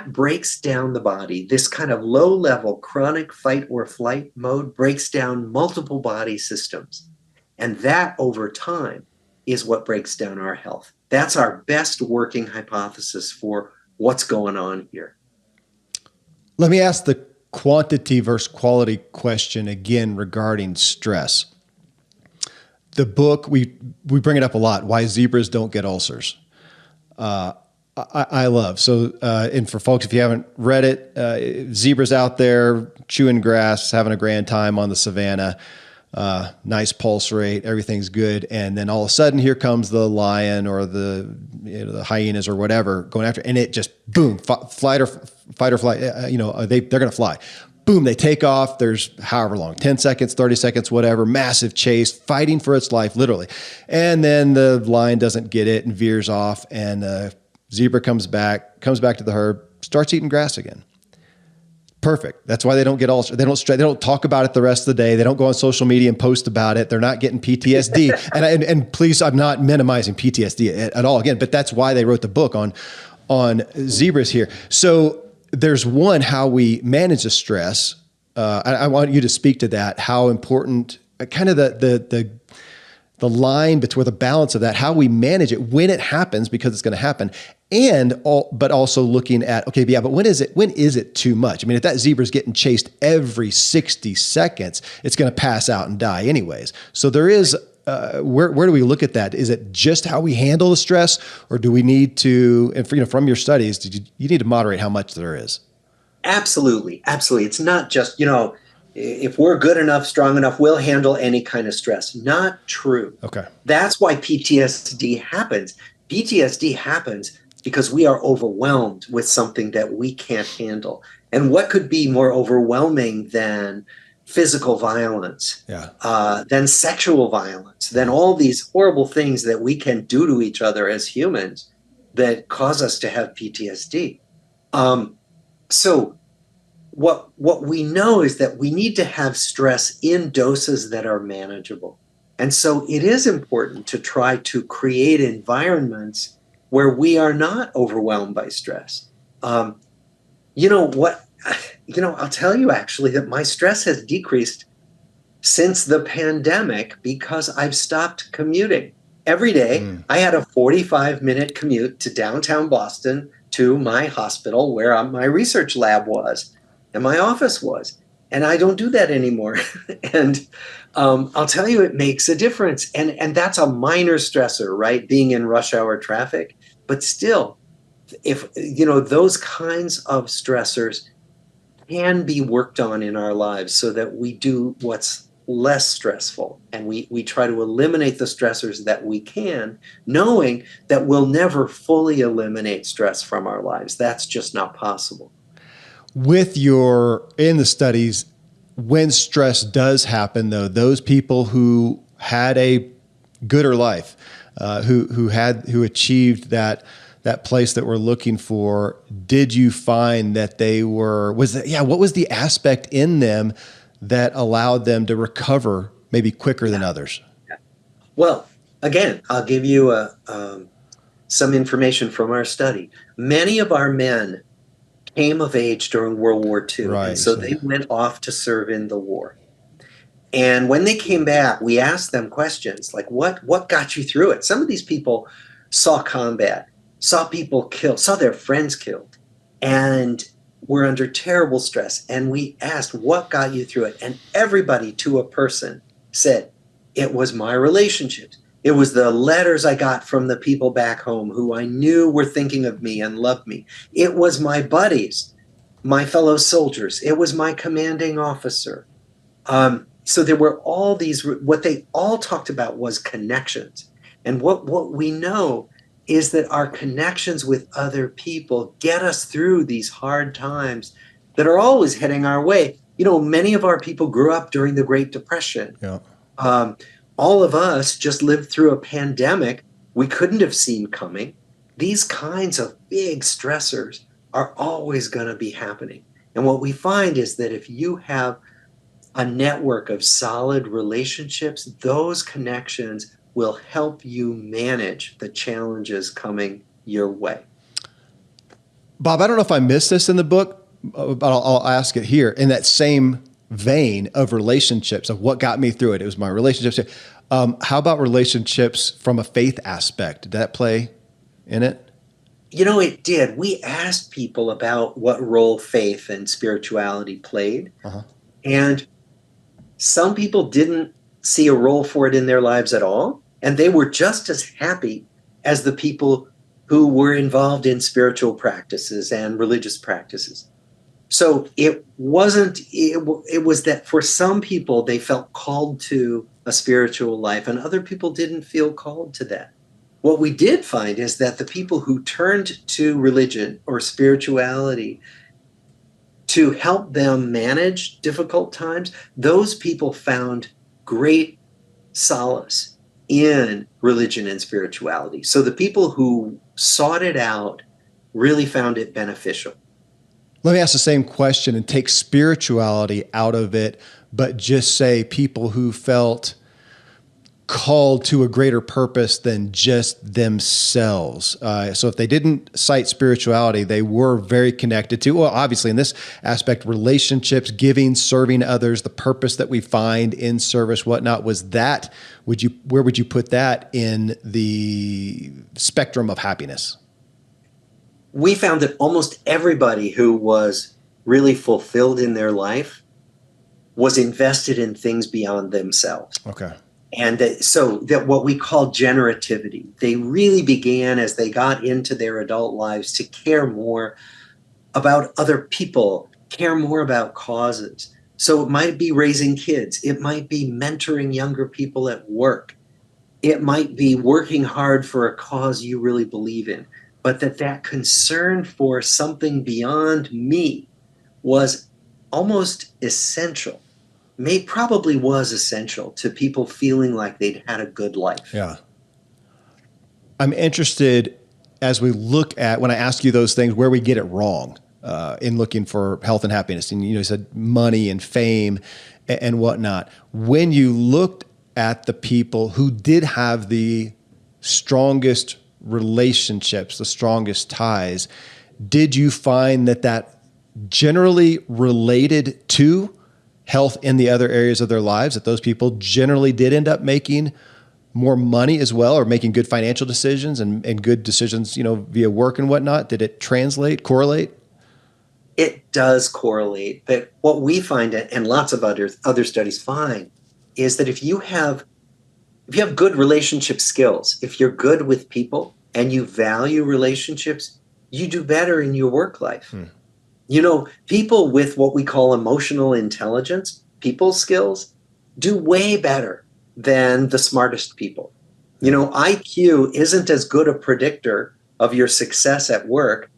breaks down the body. This kind of low-level chronic fight or flight mode breaks down multiple body systems. And that, over time, is what breaks down our health. That's our best working hypothesis for what's going on here. Let me ask the quantity versus quality question again regarding stress. The book, we bring it up a lot, Why Zebras Don't Get Ulcers. I love. So, and for folks, if you haven't read it, zebras out there chewing grass, having a grand time on the savannah, nice pulse rate, everything's good. And then all of a sudden here comes the lion or the hyenas or whatever going after, and it just boom, fight or flight, they're going to fly. Boom, they take off. There's however long, 10 seconds, 30 seconds, whatever, massive chase, fighting for its life, literally. And then the lion doesn't get it and veers off, and zebra comes back to the herd, starts eating grass again. Perfect. That's why they don't get ulcers. They don't talk about it the rest of the day. They don't go on social media and post about it. They're not getting PTSD. and please, I'm not minimizing PTSD at all again, but that's why they wrote the book on zebras here. So there's one, how we manage the stress. I want you to speak to that, how important, kind of the line between the balance of that, how we manage it when it happens, because it's going to happen, but also looking at, okay, yeah, but when is it too much? I mean, if that zebra's getting chased every 60 seconds, it's going to pass out and die anyways. So there is, where do we look at that? Is it just how we handle the stress, or do we need to, and from your studies, you need to moderate how much there is? Absolutely. Absolutely. It's not just, if we're good enough, strong enough, we'll handle any kind of stress. Not true. Okay. That's why PTSD happens. PTSD happens because we are overwhelmed with something that we can't handle. And what could be more overwhelming than physical violence, than sexual violence, than all these horrible things that we can do to each other as humans that cause us to have PTSD? So what we know is that we need to have stress in doses that are manageable. And so it is important to try to create environments where we are not overwhelmed by stress. You know what? I'll tell you actually that my stress has decreased since the pandemic because I've stopped commuting. Every day, I had a 45-minute commute to downtown Boston to my hospital where my research lab was and my office was. And I don't do that anymore. And I'll tell you, it makes a difference. And that's a minor stressor, right? Being in rush hour traffic. But still, if those kinds of stressors can be worked on in our lives so that we do what's less stressful, and we try to eliminate the stressors that we can, knowing that we'll never fully eliminate stress from our lives. That's just not possible. In the studies, when stress does happen, though, those people who had a gooder life, who achieved that place that we're looking for, did you find that what was the aspect in them that allowed them to recover maybe quicker than others? Yeah. Well, again, I'll give you some information from our study. Many of our men came of age during World War II, right, and so they went off to serve in the war. And when they came back, we asked them questions like, what got you through it? Some of these people saw combat, saw people killed, saw their friends killed, and were under terrible stress. And we asked, what got you through it? And everybody to a person said, it was my relationships. It was the letters I got from the people back home who I knew were thinking of me and loved me. It was my buddies, my fellow soldiers. It was my commanding officer. So there were all these, what they all talked about was connections. And what we know is that our connections with other people get us through these hard times that are always heading our way. Many of our people grew up during the Great Depression. Yeah. All of us just lived through a pandemic we couldn't have seen coming. These kinds of big stressors are always going to be happening. And what we find is that if you have a network of solid relationships, those connections will help you manage the challenges coming your way. Bob, I don't know if I missed this in the book, but I'll ask it here. In that same vein of relationships, of what got me through it, it was my relationships. How about relationships from a faith aspect? Did that play in it? It did. We asked people about what role faith and spirituality played. Uh-huh. And some people didn't see a role for it in their lives at all. And they were just as happy as the people who were involved in spiritual practices and religious practices. So it was that for some people, they felt called to a spiritual life and other people didn't feel called to that. What we did find is that the people who turned to religion or spirituality to help them manage difficult times, those people found great solace in religion and spirituality. So the people who sought it out really found it beneficial. Let me ask the same question and take spirituality out of it, but just say people who felt called to a greater purpose than just themselves. So if they didn't cite spirituality, they were very connected to, well, obviously in this aspect, relationships, giving, serving others, the purpose that we find in service, whatnot. Where would you put that in the spectrum of happiness? We found that almost everybody who was really fulfilled in their life was invested in things beyond themselves. Okay. And so that what we call generativity, they really began as they got into their adult lives to care more about other people, care more about causes. So it might be raising kids. It might be mentoring younger people at work. It might be working hard for a cause you really believe in. But that concern for something beyond me was almost essential, probably was essential to people feeling like they'd had a good life. Yeah. I'm interested as we look at, when I ask you those things, where we get it wrong in looking for health and happiness. And, you said money and fame and whatnot. When you looked at the people who did have the strongest relationships, the strongest ties, did you find that generally related to health in the other areas of their lives, that those people generally did end up making more money as well, or making good financial decisions and good decisions, via work and whatnot? Did it correlate? It does correlate. But what we find, and lots of other studies find, is that if you have good relationship skills, if you're good with people and you value relationships, you do better in your work life. People with what we call emotional intelligence, people skills, do way better than the smartest people. IQ isn't as good a predictor of your success at work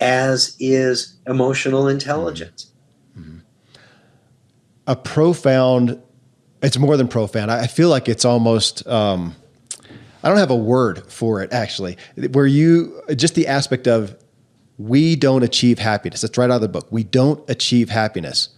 as is emotional intelligence. Mm-hmm. It's more than profound. I feel like it's almost, I don't have a word for it actually, just the aspect of, we don't achieve happiness. That's right out of the book. We don't achieve happiness.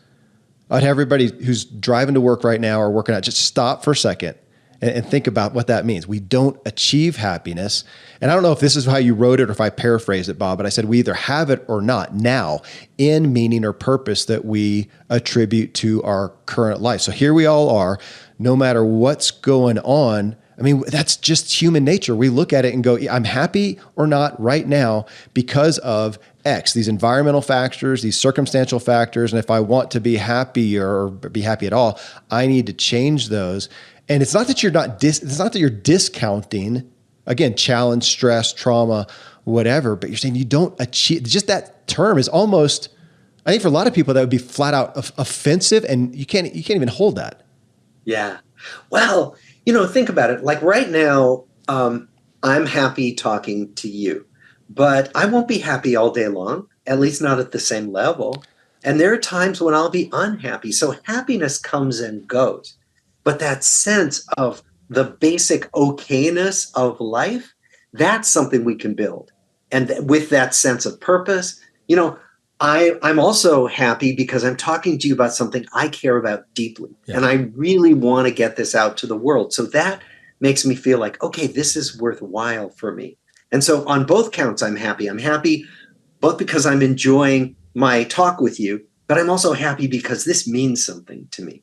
I'd have everybody who's driving to work right now or working out, just stop for a second and think about what that means. We don't achieve happiness. And I don't know if this is how you wrote it or if I paraphrased it, Bob, but I said we either have it or not now in meaning or purpose that we attribute to our current life. So here we all are, no matter what's going on. I mean, that's just human nature. We look at it and go, I'm happy or not right now because of X, these environmental factors, these circumstantial factors. And if I want to be happy or be happy at all, I need to change those. And it's not that it's not that you're discounting, again, challenge, stress, trauma, whatever, but you're saying you don't achieve. Just that term is almost, I think for a lot of people, that would be flat out offensive, and you can't even hold that. Yeah. Well, think about it. Like right now, I'm happy talking to you, but I won't be happy all day long, at least not at the same level. And there are times when I'll be unhappy. So happiness comes and goes. But that sense of the basic okayness of life, that's something we can build. And with that sense of purpose, I'm also happy because I'm talking to you about something I care about deeply. Yeah. And I really want to get this out to the world. So that makes me feel like, okay, this is worthwhile for me. And so on both counts, I'm happy. I'm happy both because I'm enjoying my talk with you, but I'm also happy because this means something to me.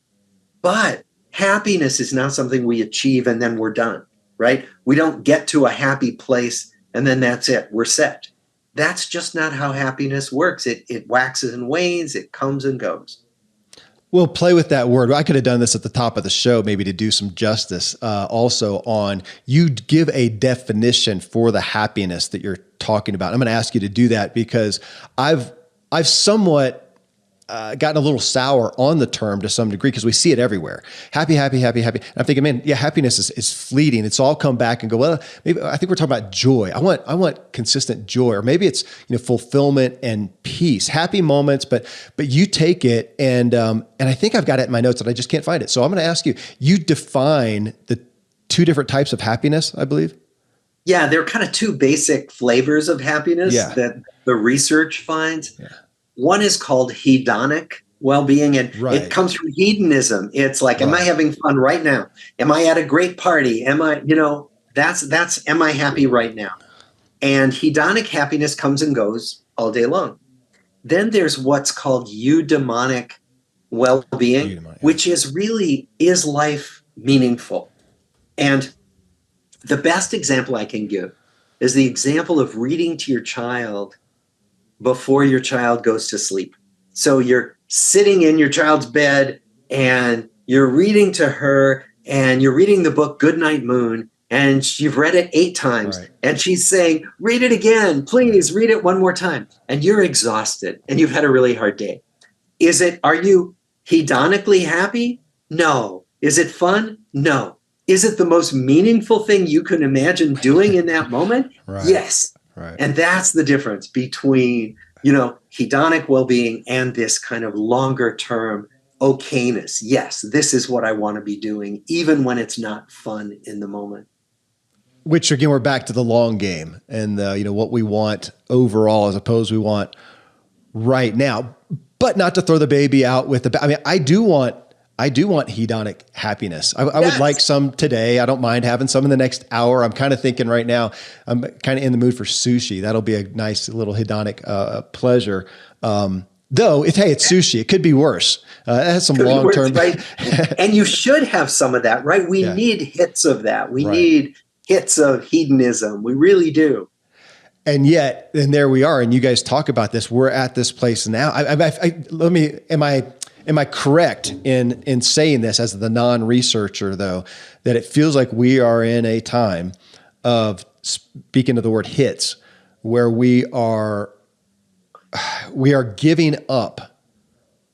But happiness is not something we achieve and then we're done, right? We don't get to a happy place and then that's it. We're set. That's just not how happiness works. It waxes and wanes. It comes and goes. We'll play with that word. I could have done this at the top of the show, maybe to do some justice also on, you give a definition for the happiness that you're talking about. I'm going to ask you to do that because I've somewhat gotten a little sour on the term to some degree because we see it everywhere. Happy, happy, happy, happy. And I'm thinking, man, yeah, happiness is fleeting. It's all come back and go, well, maybe I think we're talking about joy. I want consistent joy, or maybe it's fulfillment and peace, happy moments. But you take it and I think I've got it in my notes and I just can't find it. So I'm going to ask you. You define the two different types of happiness, I believe. Yeah, there are kind of two basic flavors of happiness that the research finds. Yeah. One is called hedonic well-being, and it comes from hedonism. It's like, am I having fun right now? Am I at a great party? Am I, that's am I happy right now? And hedonic happiness comes and goes all day long. Then there's what's called eudaimonic well-being, which is really, is life meaningful? And the best example I can give is the example of reading to your child before your child goes to sleep. So you're sitting in your child's bed and you're reading to her and you're reading the book Goodnight Moon, and you've read it 8 times and she's saying, read it again, please read it one more time. And you're exhausted and you've had a really hard day. Are you hedonically happy? No. Is it fun? No. Is it the most meaningful thing you can imagine doing in that moment? Yes. Right. And that's the difference between hedonic well-being and this kind of longer term okayness. Yes, this is what I want to be doing, even when it's not fun in the moment. Which again, we're back to the long game and what we want overall, as opposed to we want right now, but not to throw the baby out with the. I mean, I do want hedonic happiness. I would like some today. I don't mind having some in the next hour. I'm kind of thinking right now, I'm kind of in the mood for sushi. That'll be a nice little hedonic pleasure. Though, it's sushi. It could be worse. It has some long-term. Right? And you should have some of that, right? We need hits of that. We need hits of hedonism. We really do. And yet, and there we are. And you guys talk about this. We're at this place now. Am I correct in saying this as the non-researcher, though, that it feels like we are in a time of, speaking of the word hits, where we are giving up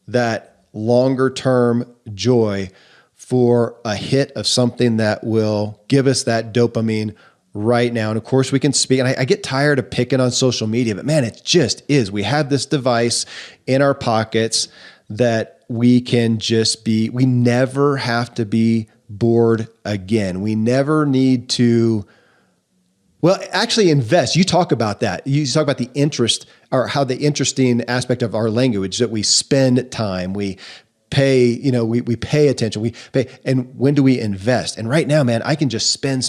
that longer term joy for a hit of something that will give us that dopamine right now. And of course we can speak, and I get tired of picking on social media, but man, it just is. We have this device in our pockets that we can just be, we never have to be bored again. We never need to, well, actually invest. You talk about that. You talk about the interest, or how the interesting aspect of our language, that we spend time, we pay, we pay attention, we pay. And when do we invest? And right now, man, I can just spend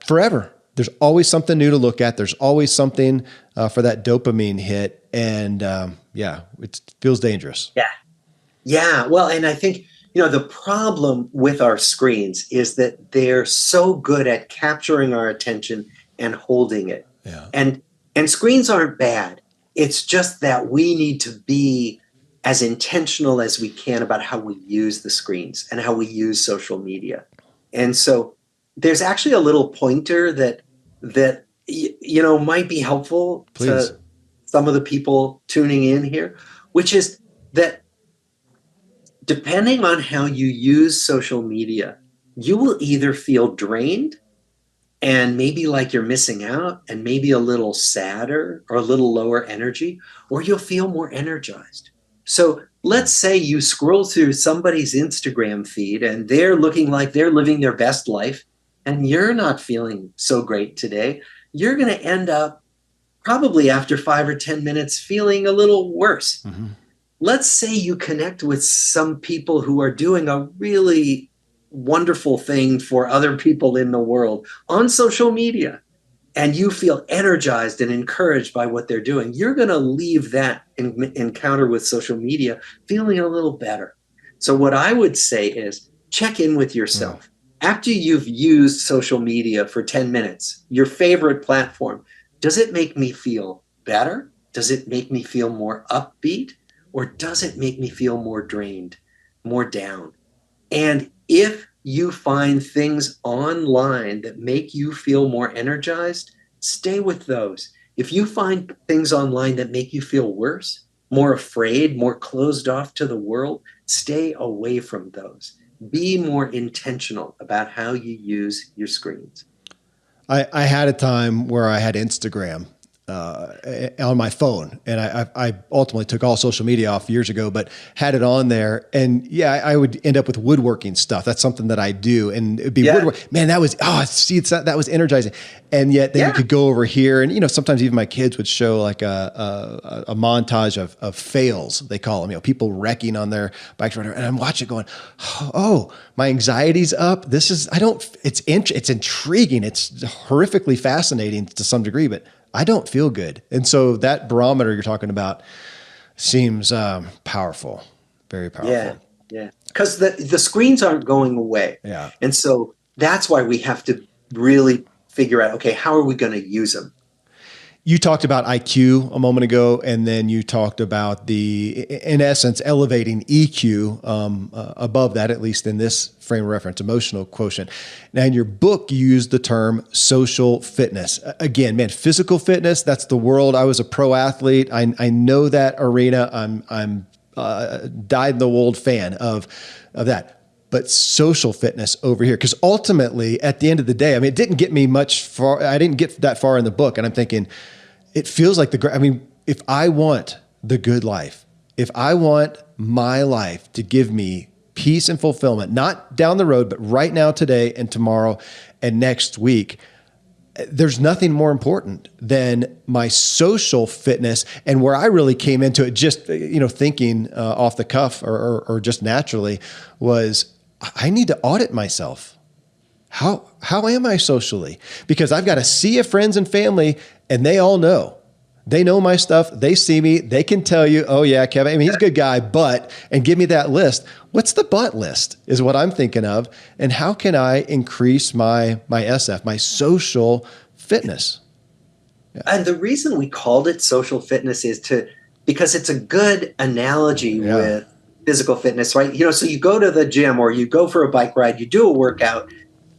forever. There's always something new to look at. There's always something for that dopamine hit. And it feels dangerous. Yeah. Well, and I think, the problem with our screens is that they're so good at capturing our attention and holding it. Yeah. And screens aren't bad. It's just that we need to be as intentional as we can about how we use the screens and how we use social media. And so there's actually a little pointer that might be helpful to some of the people tuning in here, which is that depending on how you use social media, you will either feel drained and maybe like you're missing out and maybe a little sadder or a little lower energy, or you'll feel more energized. So let's say you scroll through somebody's Instagram feed and they're looking like they're living their best life and you're not feeling so great today. You're going to end up probably after 5 or 10 minutes feeling a little worse. Mm-hmm. Let's say you connect with some people who are doing a really wonderful thing for other people in the world on social media, and you feel energized and encouraged by what they're doing. You're going to leave that encounter with social media feeling a little better. So what I would say is check in with yourself. After you've used social media for 10 minutes, your favorite platform, does it make me feel better? Does it make me feel more upbeat? Or does it make me feel more drained, more down? And if you find things online that make you feel more energized, stay with those. If you find things online that make you feel worse, more afraid, more closed off to the world, stay away from those. Be more intentional about how you use your screens. I had a time where I had Instagram on my phone, and I ultimately took all social media off years ago, but had it on there. And I would end up with woodworking stuff. That's something that I do. And it'd be woodworking. Man, that was, that was energizing. And yet then you could go over here and, sometimes even my kids would show like a montage of fails, they call them, people wrecking on their bikes, and I'm watching going, oh, my anxiety's up. It's intriguing. It's horrifically fascinating to some degree, but I don't feel good. And so that barometer you're talking about seems powerful, very powerful. Yeah. Because the screens aren't going away. Yeah. And so that's why we have to really figure out, okay, how are we going to use them? You talked about IQ a moment ago, and then you talked about in essence, elevating EQ above that, at least in this frame of reference, emotional quotient. Now, in your book, you used the term social fitness. Again, man, physical fitness, that's the world. I was a pro athlete. I know that arena. I'm dyed-in-the-wool fan of that. But social fitness over here, because ultimately, at the end of the day, it didn't get me much far. I didn't get that far in the book, and I'm thinking, it feels like if I want the good life, if I want my life to give me peace and fulfillment, not down the road, but right now, today and tomorrow and next week, there's nothing more important than my social fitness. And where I really came into it, just, thinking off the cuff or just naturally, was I need to audit myself. How am I socially? Because I've got to see a friends and family, and they all know. They know my stuff. They see me. They can tell you, oh yeah, Kevin, he's a good guy, and give me that list. What's the but list is what I'm thinking of. And how can I increase my SF, my social fitness? Yeah. And the reason we called it social fitness is because it's a good analogy with physical fitness, right? So you go to the gym or you go for a bike ride, you do a workout,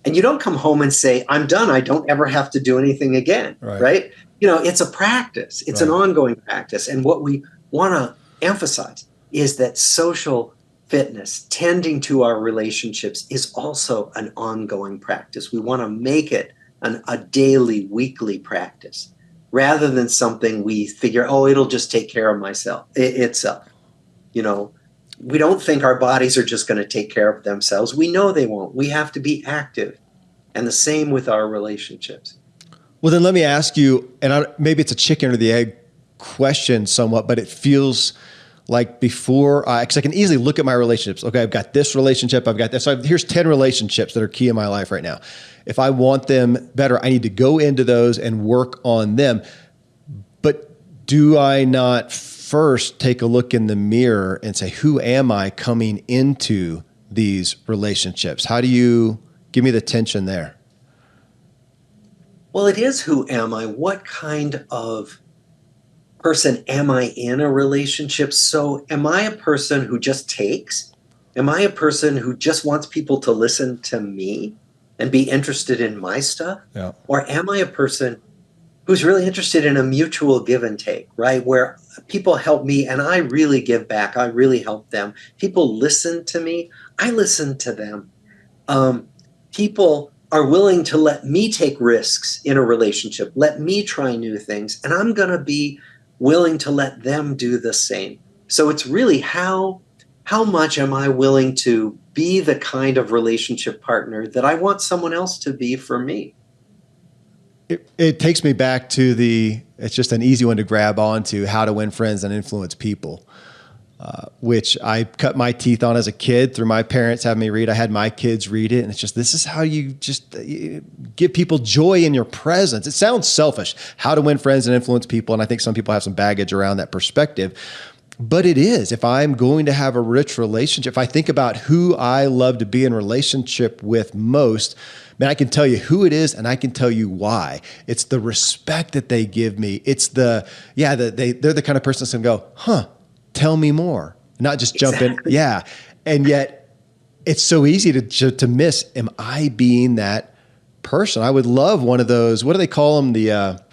and you don't come home and say, I'm done. I don't ever have to do anything again, right? It's a practice. It's an ongoing practice. And what we want to emphasize is that social fitness, tending to our relationships, is also an ongoing practice. We want to make it a daily, weekly practice rather than something we figure, it'll just take care of itself. We don't think our bodies are just going to take care of themselves. We know they won't. We have to be active. And the same with our relationships. Well, then let me ask you, and maybe it's a chicken or the egg question somewhat, but it feels like because I can easily look at my relationships. Okay, I've got this relationship, I've got this. So here's 10 relationships that are key in my life right now. If I want them better, I need to go into those and work on them. But do I not first take a look in the mirror and say, who am I coming into these relationships? How do you give me the tension there? Well, it is who am I? What kind of person am I in a relationship? So am I a person who just takes? Am I a person who just wants people to listen to me and be interested in my stuff? Yeah. Or am I a person who's really interested in a mutual give and take, right? Where people help me and I really give back. I really help them. People listen to me. I listen to them. People are willing to let me take risks in a relationship, let me try new things, and I'm going to be willing to let them do the same. So it's really how much am I willing to be the kind of relationship partner that I want someone else to be for me? It takes me back to it's just an easy one to grab onto, How to Win Friends and Influence People. Which I cut my teeth on as a kid through my parents having me read. I had my kids read it, and it's just, this is how you just give people joy in your presence. It sounds selfish, How to Win Friends and Influence People, and I think some people have some baggage around that perspective. But it is. If I'm going to have a rich relationship, if I think about who I love to be in relationship with most, man, I can tell you who it is and I can tell you why. It's the respect that they give me. It's they're the kind of person that's going to go, tell me more, not just jump in. Yeah. And yet it's so easy to miss. Am I being that person? I would love one of those, what do they call them? The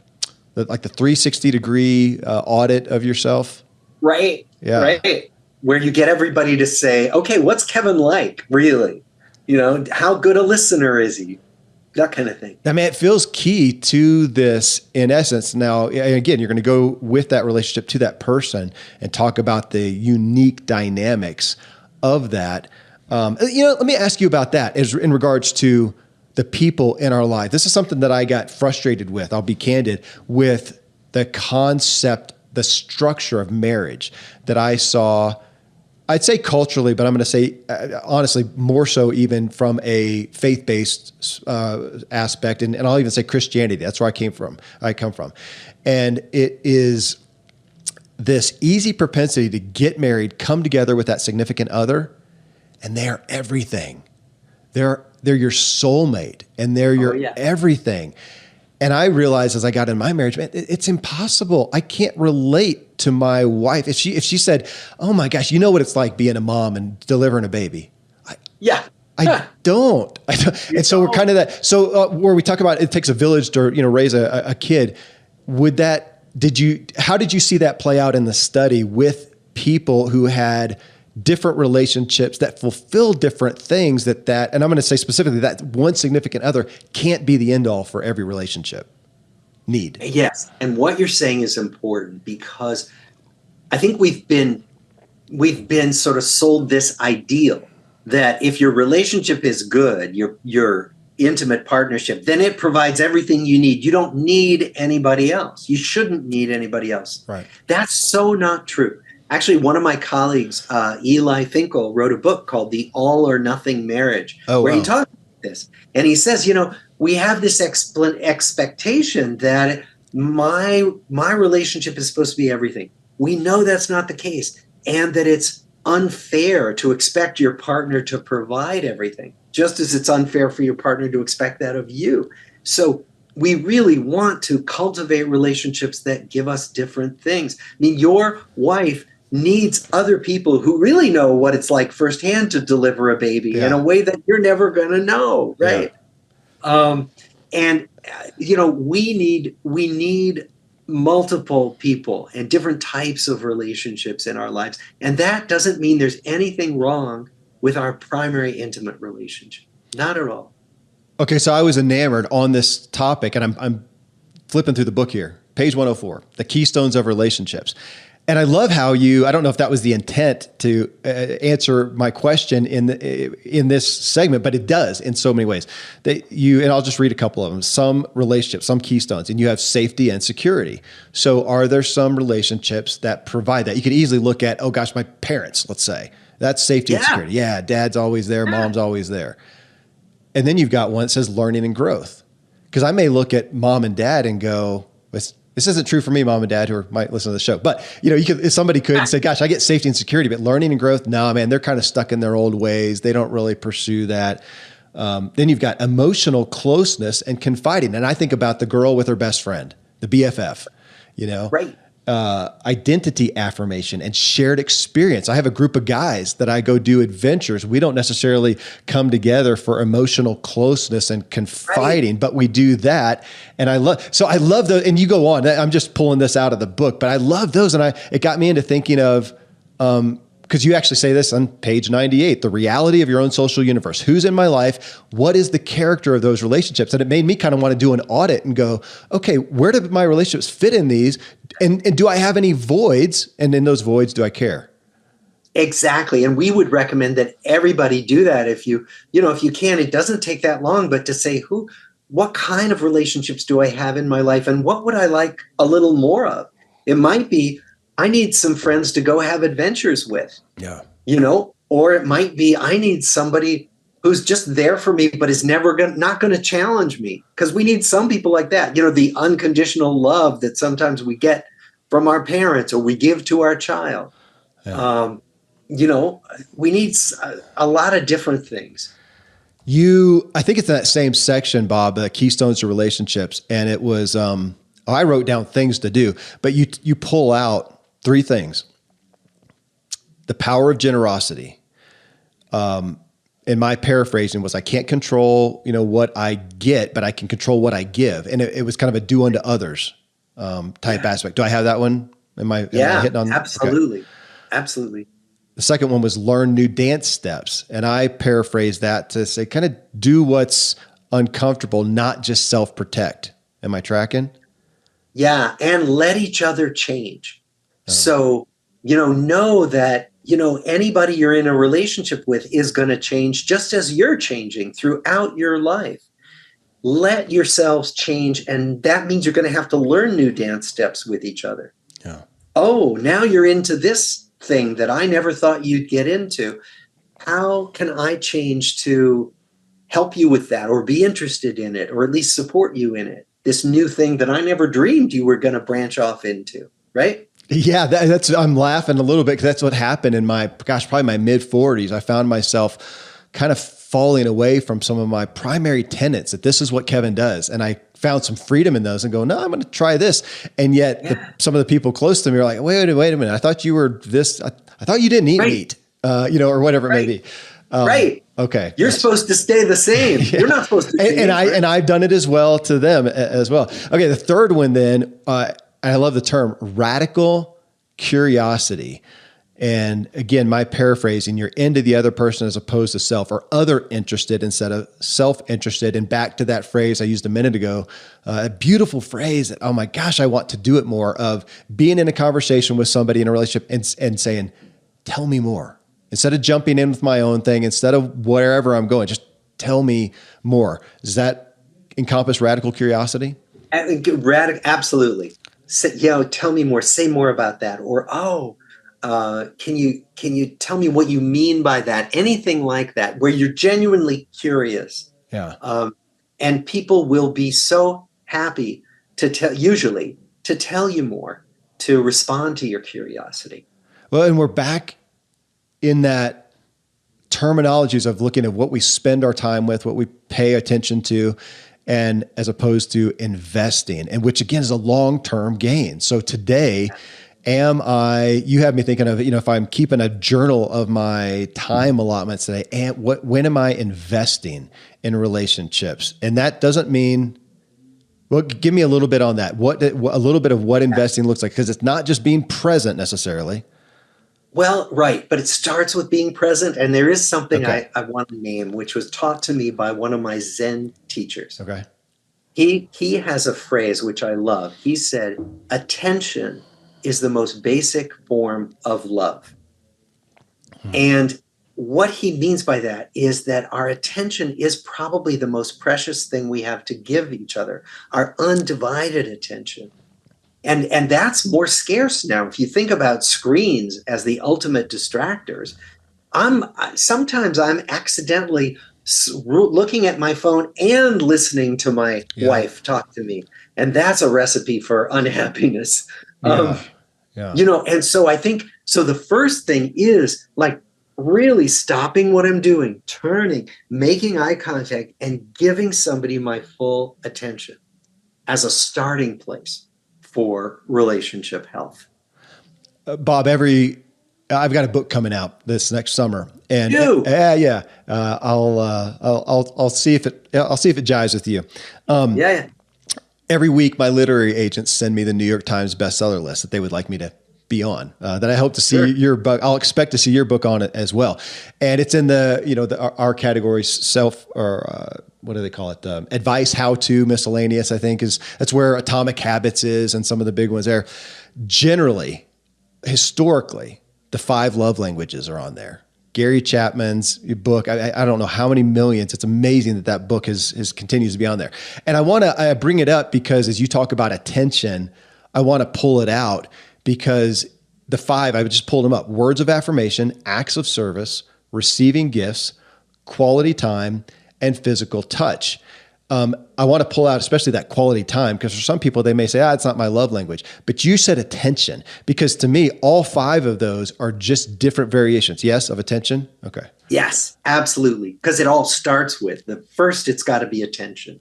360 degree audit of yourself. Right. Yeah. Right. Where you get everybody to say, okay, what's Kevin like? Really? How good a listener is he? That kind of thing. I mean, it feels key to this in essence. Now, again, you're going to go with that relationship to that person and talk about the unique dynamics of that. Let me ask you about that in regards to the people in our life. This is something that I got frustrated with. I'll be candid with the concept, the structure of marriage that I saw. I'd say culturally, but I'm going to say, honestly, more so even from a faith-based aspect. And I'll even say Christianity. That's where I come from. And it is this easy propensity to get married, come together with that significant other, and they are everything. They're your soulmate, and they're your everything. And I realized as I got in my marriage, man, it's impossible. I can't relate to my wife. If she said, oh my gosh, you know what it's like being a mom and delivering a baby. I don't. And so we're kind of that. So where we talk about it takes a village to raise a kid. How did you see that play out in the study with people who had different relationships that fulfill different things and I'm going to say specifically that one significant other can't be the end all for every relationship? need. Yes. And what you're saying is important, because I think we've been sort of sold this ideal that if your relationship is good, your intimate partnership, then it provides everything you need. You don't need anybody else. You shouldn't need anybody else. Right. That's so not true. Actually, one of my colleagues, Eli Finkel, wrote a book called The All or Nothing Marriage, where he talks about this. And he says, we have this expectation that my relationship is supposed to be everything. We know that's not the case, and that it's unfair to expect your partner to provide everything, just as it's unfair for your partner to expect that of you. So we really want to cultivate relationships that give us different things. I mean, your wife needs other people who really know what it's like firsthand to deliver a baby in a way that you're never going to know, right? Yeah. We need multiple people and different types of relationships in our lives. And that doesn't mean there's anything wrong with our primary intimate relationship. Not at all. Okay, so I was enamored on this topic, and I'm flipping through the book here, page 104, The Keystones of Relationships. And I love how I don't know if that was the intent to answer my question in this segment, but it does in so many ways. And I'll just read a couple of them. Some relationships, some keystones, and you have safety and security. So are there some relationships that provide that? You could easily look at, oh gosh, my parents, let's say. That's safety and security. Yeah, dad's always there, mom's always there. And then you've got one that says learning and growth. Because I may look at mom and dad and go, this isn't true for me, mom and dad, who might listen to the show. But somebody could say, gosh, I get safety and security, but learning and growth, no, man, they're kind of stuck in their old ways. They don't really pursue that. Then you've got emotional closeness and confiding. And I think about the girl with her best friend, the BFF, Right. Identity affirmation and shared experience. I have a group of guys that I go do adventures. We don't necessarily come together for emotional closeness and confiding, but we do that. And I love those. And you go on, I'm just pulling this out of the book, but I love those. And it got me into thinking of, because you actually say this on page 98, the reality of your own social universe. Who's in my life? What is the character of those relationships? And it made me kind of want to do an audit and go, okay, where do my relationships fit in these? And do I have any voids? And in those voids, do I care? Exactly. And we would recommend that everybody do that if you can. It doesn't take that long, but to say, what kind of relationships do I have in my life? And what would I like a little more of? It might be, I need some friends to go have adventures with. Yeah. Or it might be, I need somebody who's just there for me, but is not going to challenge me. Because we need some people like that. The unconditional love that sometimes we get from our parents or we give to our child. Yeah. We need a lot of different things. I think it's in that same section, Bob, the Keystones to Relationships. And it was, I wrote down things to do, but you pull out 3 things. The power of generosity. In my paraphrasing was, I can't control, what I get, but I can control what I give. And it was kind of a do unto others type aspect. Do I have that one? Am I hitting on? Absolutely. Okay. Absolutely. The second one was learn new dance steps. And I paraphrased that to say, kind of do what's uncomfortable, not just self-protect. Am I tracking? Yeah. And let each other change. Oh. So, know that, anybody you're in a relationship with is going to change just as you're changing throughout your life. Let yourselves change. And that means you're going to have to learn new dance steps with each other. Yeah. Oh, now you're into this thing that I never thought you'd get into. How can I change to help you with that, or be interested in it, or at least support you in it? This new thing that I never dreamed you were going to branch off into, right? Yeah, I'm laughing a little bit because that's what happened in probably my mid 40s. I found myself kind of falling away from some of my primary tenets, that this is what Kevin does. And I found some freedom in those and go, no, I'm going to try this. And yet some of the people close to me are like, wait a minute. I thought you were this. I thought you didn't eat meat, or whatever it may be. Right. Okay. You're supposed to stay the same. Yeah. You're not supposed to change. And I've done it as well to them as well. Okay. The third one then, I love the term radical curiosity. And again, my paraphrasing, you're into the other person as opposed to self, or other interested instead of self-interested. And back to that phrase I used a minute ago, a beautiful phrase that, oh my gosh, I want to do it more, of being in a conversation with somebody in a relationship and saying, tell me more. Instead of jumping in with my own thing, instead of wherever I'm going, just tell me more. Does that encompass radical curiosity? Absolutely. Tell me more. Say more about that. Or, can you tell me what you mean by that? Anything like that, where you're genuinely curious. Yeah. And people will be so happy to tell you more, to respond to your curiosity. Well, and we're back in that terminologies of looking at what we spend our time with, what we pay attention to, and as opposed to investing, and which again is a long-term gain. So today, you have me thinking of, if I'm keeping a journal of my time allotments today, and when am I investing in relationships? And that doesn't mean, well, give me a little bit on that. A little bit of what investing looks like, because it's not just being present necessarily. Well, right. But it starts with being present. And there is something I want to name, which was taught to me by one of my Zen teachers. Okay. He has a phrase which I love. He said, attention is the most basic form of love. And what he means by that is that our attention is probably the most precious thing we have to give each other, our undivided attention. And that's more scarce now. If you think about screens as the ultimate distractors, sometimes I'm accidentally looking at my phone and listening to my wife talk to me. And that's a recipe for unhappiness. And so I think, the first thing is like really stopping what I'm doing, turning, making eye contact, and giving somebody my full attention as a starting place for relationship health. Bob, I've got a book coming out this next summer, and I'll see if it jives with you. Every week, my literary agents send me the New York Times bestseller list that they would like me to be on. That I hope to see your book. I'll expect to see your book on it as well. And it's in our categories, what do they call it? Advice, how to, miscellaneous, I think that's where Atomic Habits is, and some of the big ones there. Generally, historically, the 5 love languages are on there. Gary Chapman's book, I don't know how many millions. It's amazing that book continues to be on there. And I bring it up because as you talk about attention, I want to pull it out, because the 5, I just pulled them up: words of affirmation, acts of service, receiving gifts, quality time, and physical touch. I want to pull out especially that quality time, because for some people, they may say, it's not my love language. But you said attention, because to me, all 5 of those are just different variations, yes, of attention? Okay. Yes, absolutely. Because it all starts with, first, it's got to be attention.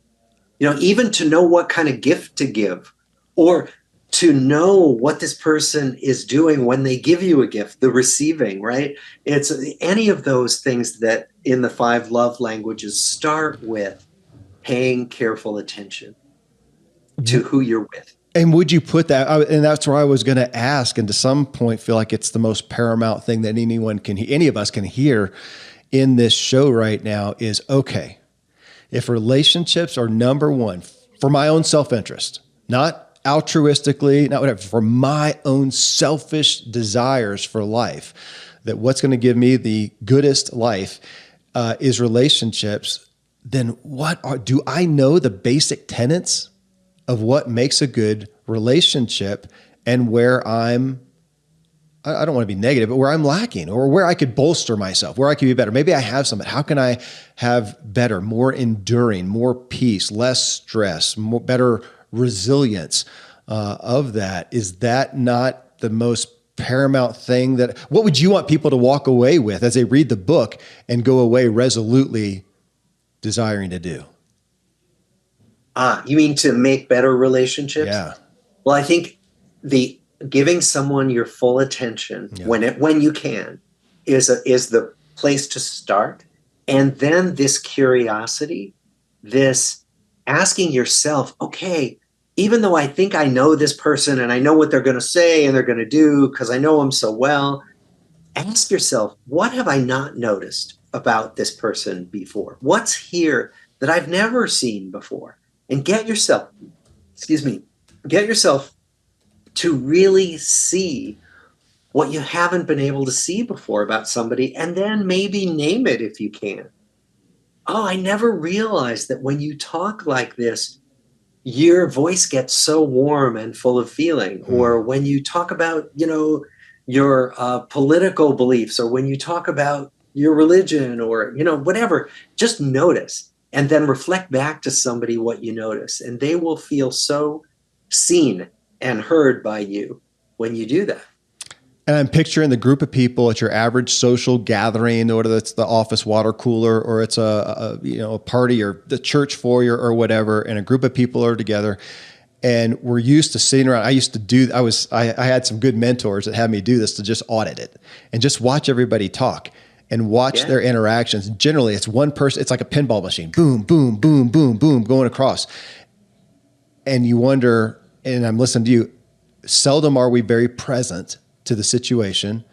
Even to know what kind of gift to give, or to know what this person is doing when they give you a gift, the receiving, right? It's any of those things that in the 5 love languages start with paying careful attention to who you're with. And would you put that, and that's where I was going to ask, and to some point feel like it's the most paramount thing that any of us can hear in this show right now is, okay, if relationships are number one for my own self-interest, not altruistically, not whatever, for my own selfish desires for life, that what's going to give me the goodest life is relationships, then do I know the basic tenets of what makes a good relationship, and where I don't want to be negative, but where I'm lacking, or where I could bolster myself, where I could be better. Maybe I have something. How can I have better, more enduring, more peace, less stress, better resilience of that? Is that not the most paramount thing? What would you want people to walk away with as they read the book and go away resolutely desiring to do? You mean to make better relationships? Yeah. Well, I think the giving someone your full attention when you can is the place to start. And then this curiosity, this asking yourself, okay, even though I think I know this person and I know what they're going to say and they're going to do because I know them so well, ask yourself, what have I not noticed about this person before? What's here that I've never seen before? And get yourself, excuse me, get yourself to really see what you haven't been able to see before about somebody, and then maybe name it if you can. Oh, I never realized that when you talk like this, your voice gets so warm and full of feeling. Or when you talk about, your political beliefs, or when you talk about your religion, or, whatever, just notice and then reflect back to somebody what you notice. And they will feel so seen and heard by you when you do that. And I'm picturing the group of people at your average social gathering, whether it's the office water cooler or it's a party or the church foyer or whatever, and a group of people are together. And we're used to sitting around. I had some good mentors that had me do this, to just audit it and just watch everybody talk and watch their interactions. Generally, it's one person. It's like a pinball machine. Boom, boom, boom, boom, boom, going across. And you wonder, and I'm listening to you, seldom are we very present to the situation.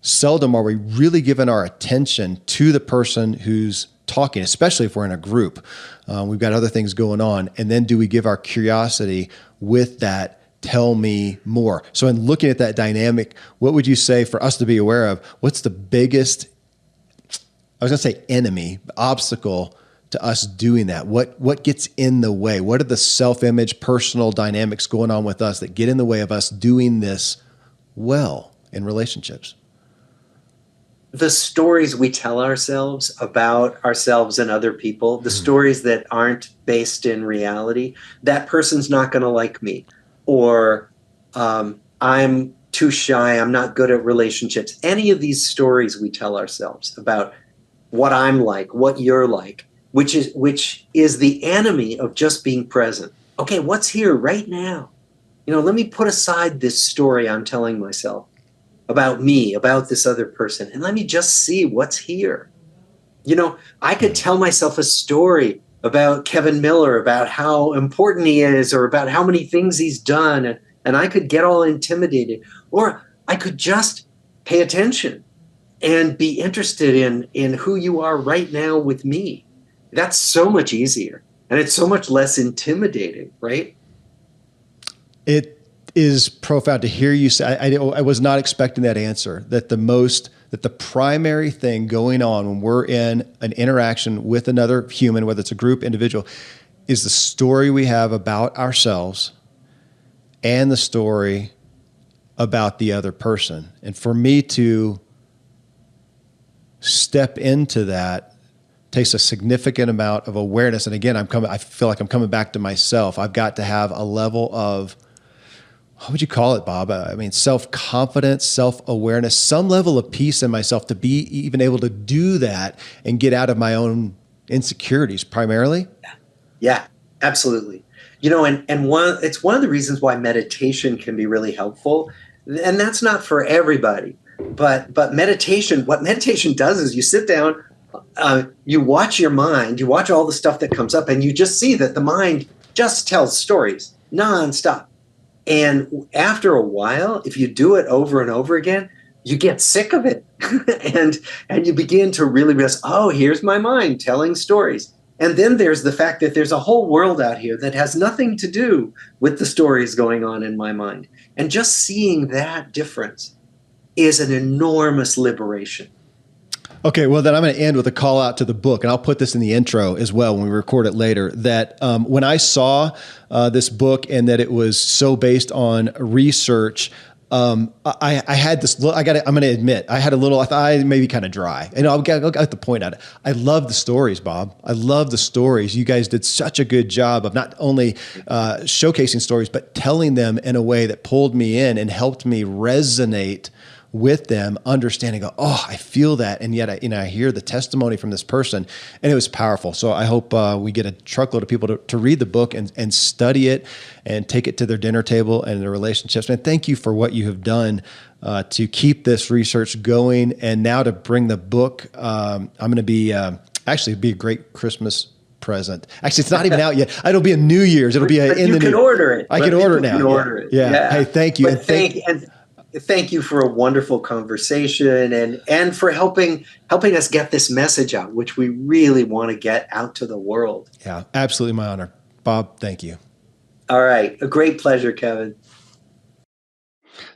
Seldom are we really giving our attention to the person who's talking, especially if we're in a group. We've got other things going on. And then do we give our curiosity with that, tell me more? So in looking at that dynamic, what would you say for us to be aware of? What's the biggest, I was going to say enemy, obstacle to us doing that? What gets in the way? What are the self-image, personal dynamics going on with us that get in the way of us doing this well in relationships? The stories we tell ourselves about ourselves and other people, the stories that aren't based in reality. That person's not going to like me, or I'm too shy, I'm not good at relationships. Any of these stories we tell ourselves about what I'm like, what you're like, which is the enemy of just being present. Okay, what's here right now? Let me put aside this story I'm telling myself about me, about this other person, and let me just see what's here. I could tell myself a story about Kevin Miller, about how important he is, or about how many things he's done, and I could get all intimidated. Or I could just pay attention and be interested in who you are right now with me. That's so much easier, and it's so much less intimidating, right? It is profound to hear you say. I was not expecting that answer, that the primary thing going on when we're in an interaction with another human, whether it's a group, individual, is the story we have about ourselves and the story about the other person. And for me to step into that takes a significant amount of awareness. And again, I feel like I'm coming back to myself. I've got to have a level of, what would you call it, Bob? Self-confidence, self-awareness, some level of peace in myself to be even able to do that and get out of my own insecurities primarily. Yeah, absolutely. And it's one of the reasons why meditation can be really helpful. And that's not for everybody, but meditation, what meditation does is you sit down, you watch your mind, you watch all the stuff that comes up, and you just see that the mind just tells stories nonstop. And after a while, if you do it over and over again, you get sick of it. and you begin to really realize, oh, here's my mind telling stories. And then there's the fact that there's a whole world out here that has nothing to do with the stories going on in my mind. And just seeing that difference is an enormous liberation. Okay, well, then I'm going to end with a call out to the book, and I'll put this in the intro as well when we record it later, that when I saw this book and that it was so based on research, I had this, I'm going to admit, I had a little, I thought I maybe kind of dry. And I'll get the point at it. I love the stories, Bob. I love the stories. You guys did such a good job of not only showcasing stories, but telling them in a way that pulled me in and helped me resonate with them, understanding, oh, I feel that. And yet I hear the testimony from this person, and it was powerful. So I hope we get a truckload of people to read the book and study it and take it to their dinner table and their relationships. And thank you for what you have done to keep this research going. And now to bring the book, I'm going to be, actually be a great Christmas present. Actually, it's not even out yet. It'll be a New Year's. It'll be in the new. You can order it. I can order it now. You can order it. Yeah. Hey, thank you. Thank you for a wonderful conversation and for helping us get this message out, which we really want to get out to the world. Yeah, absolutely my honor. Bob, thank you. All right. A great pleasure, Kevin.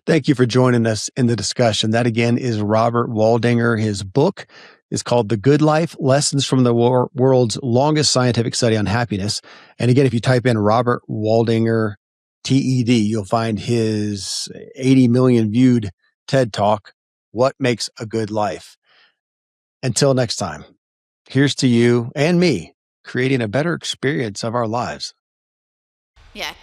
Thank you for joining us in the discussion. That again is Robert Waldinger. His book is called The Good Life, Lessons from the World's Longest Scientific Study on Happiness. And again, if you type in Robert Waldinger TED, you'll find his 80 million viewed TED Talk, What Makes a Good Life. Until next time, here's to you and me creating a better experience of our lives. Yeah.